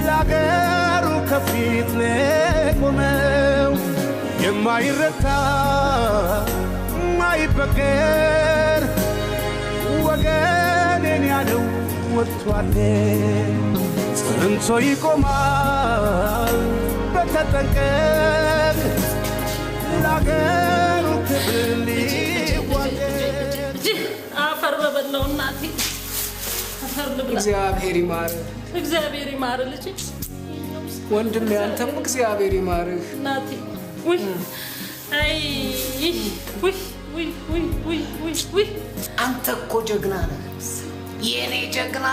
S12: ለአገሩ ከፊት ለቆመው የማይረታ የማይበገር ወገኔን ያለው ወጥቷል ጸንቶ ይቆማል በተጠንቀቅ ለአገሩ ክብር ሊዋደቅ።
S13: አፈር በበላው እናቴ አፈር ልብላ።
S19: እግዚአብሔር ይማር፣
S13: እግዚአብሔር ይማር ልጅ
S19: ወንድም ያንተም እግዚአብሔር ይማርህ
S13: እናቴ። ውይ አይ ውይ ውይ ውይ ውይ ውይ ውይ
S15: አንተ እኮ ጀግና ነህ የኔ ጀግና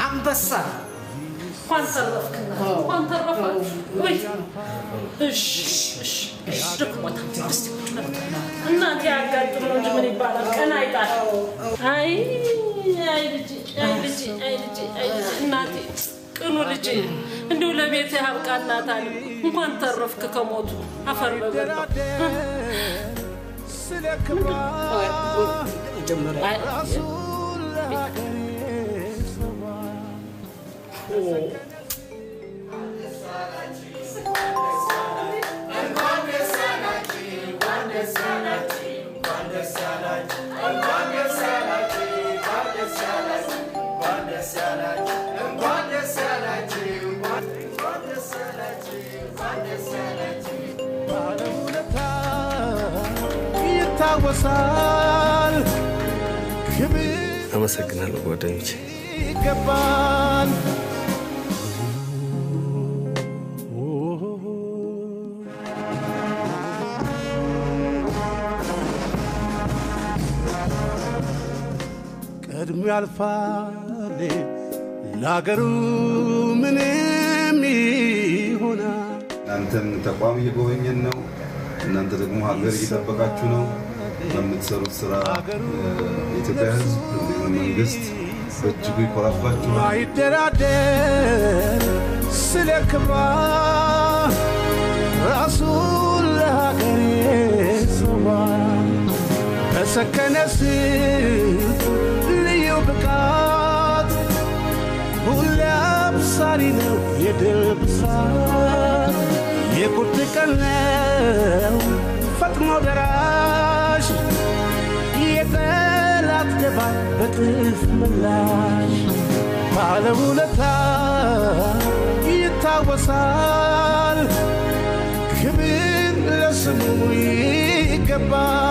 S15: አንበሳ።
S13: እንኳን ተረፋችሁ። ውይ እሺ እሺ እሺ ደክሞታል። እናቴ ያጋጥመው እንጂ ምን ይባላል? ቀን አይጣል። አይ አይ ልጅ አይ ልጅ አይ ልጅ አይ ልጅ እናቴ ቅኑ ልጅ እንደው ለቤት ያብቃ እናት አለ። እንኳን ተረፍክ ከሞቱ አፈር በበላ ስለ ክብራ ጀመረ ራሱን ለሀገሬ ሰዋ ይታወሳል ክብር።
S6: አመሰግናለሁ ጓደኞቼ።
S12: ይገባል ቀድሞ ያልፋል ለአገሩ ምንም ይሆናል።
S21: እናንተም ተቋም እየጎበኘን ነው። እናንተ ደግሞ ሀገር እየጠበቃችሁ ነው። በምትሰሩት ስራ የኢትዮጵያ ሕዝብ እንዲሁም መንግስት በእጅጉ ይኮራባችኋል።
S12: አይደራደር ስለ ክብሯ ራሱን ለሀገሬ ሰዋ በሰከነ ስት ልዩ ብቃት ሁሌ አብሳሪ ነው የድል ብስራት የቁርጥ ቀን ነው ፈጥኖ ደራሽ የጠላት ደባ በጥፍ ምላሽ ባለውለታ ይታወሳል ክብር ለስሙ ይገባል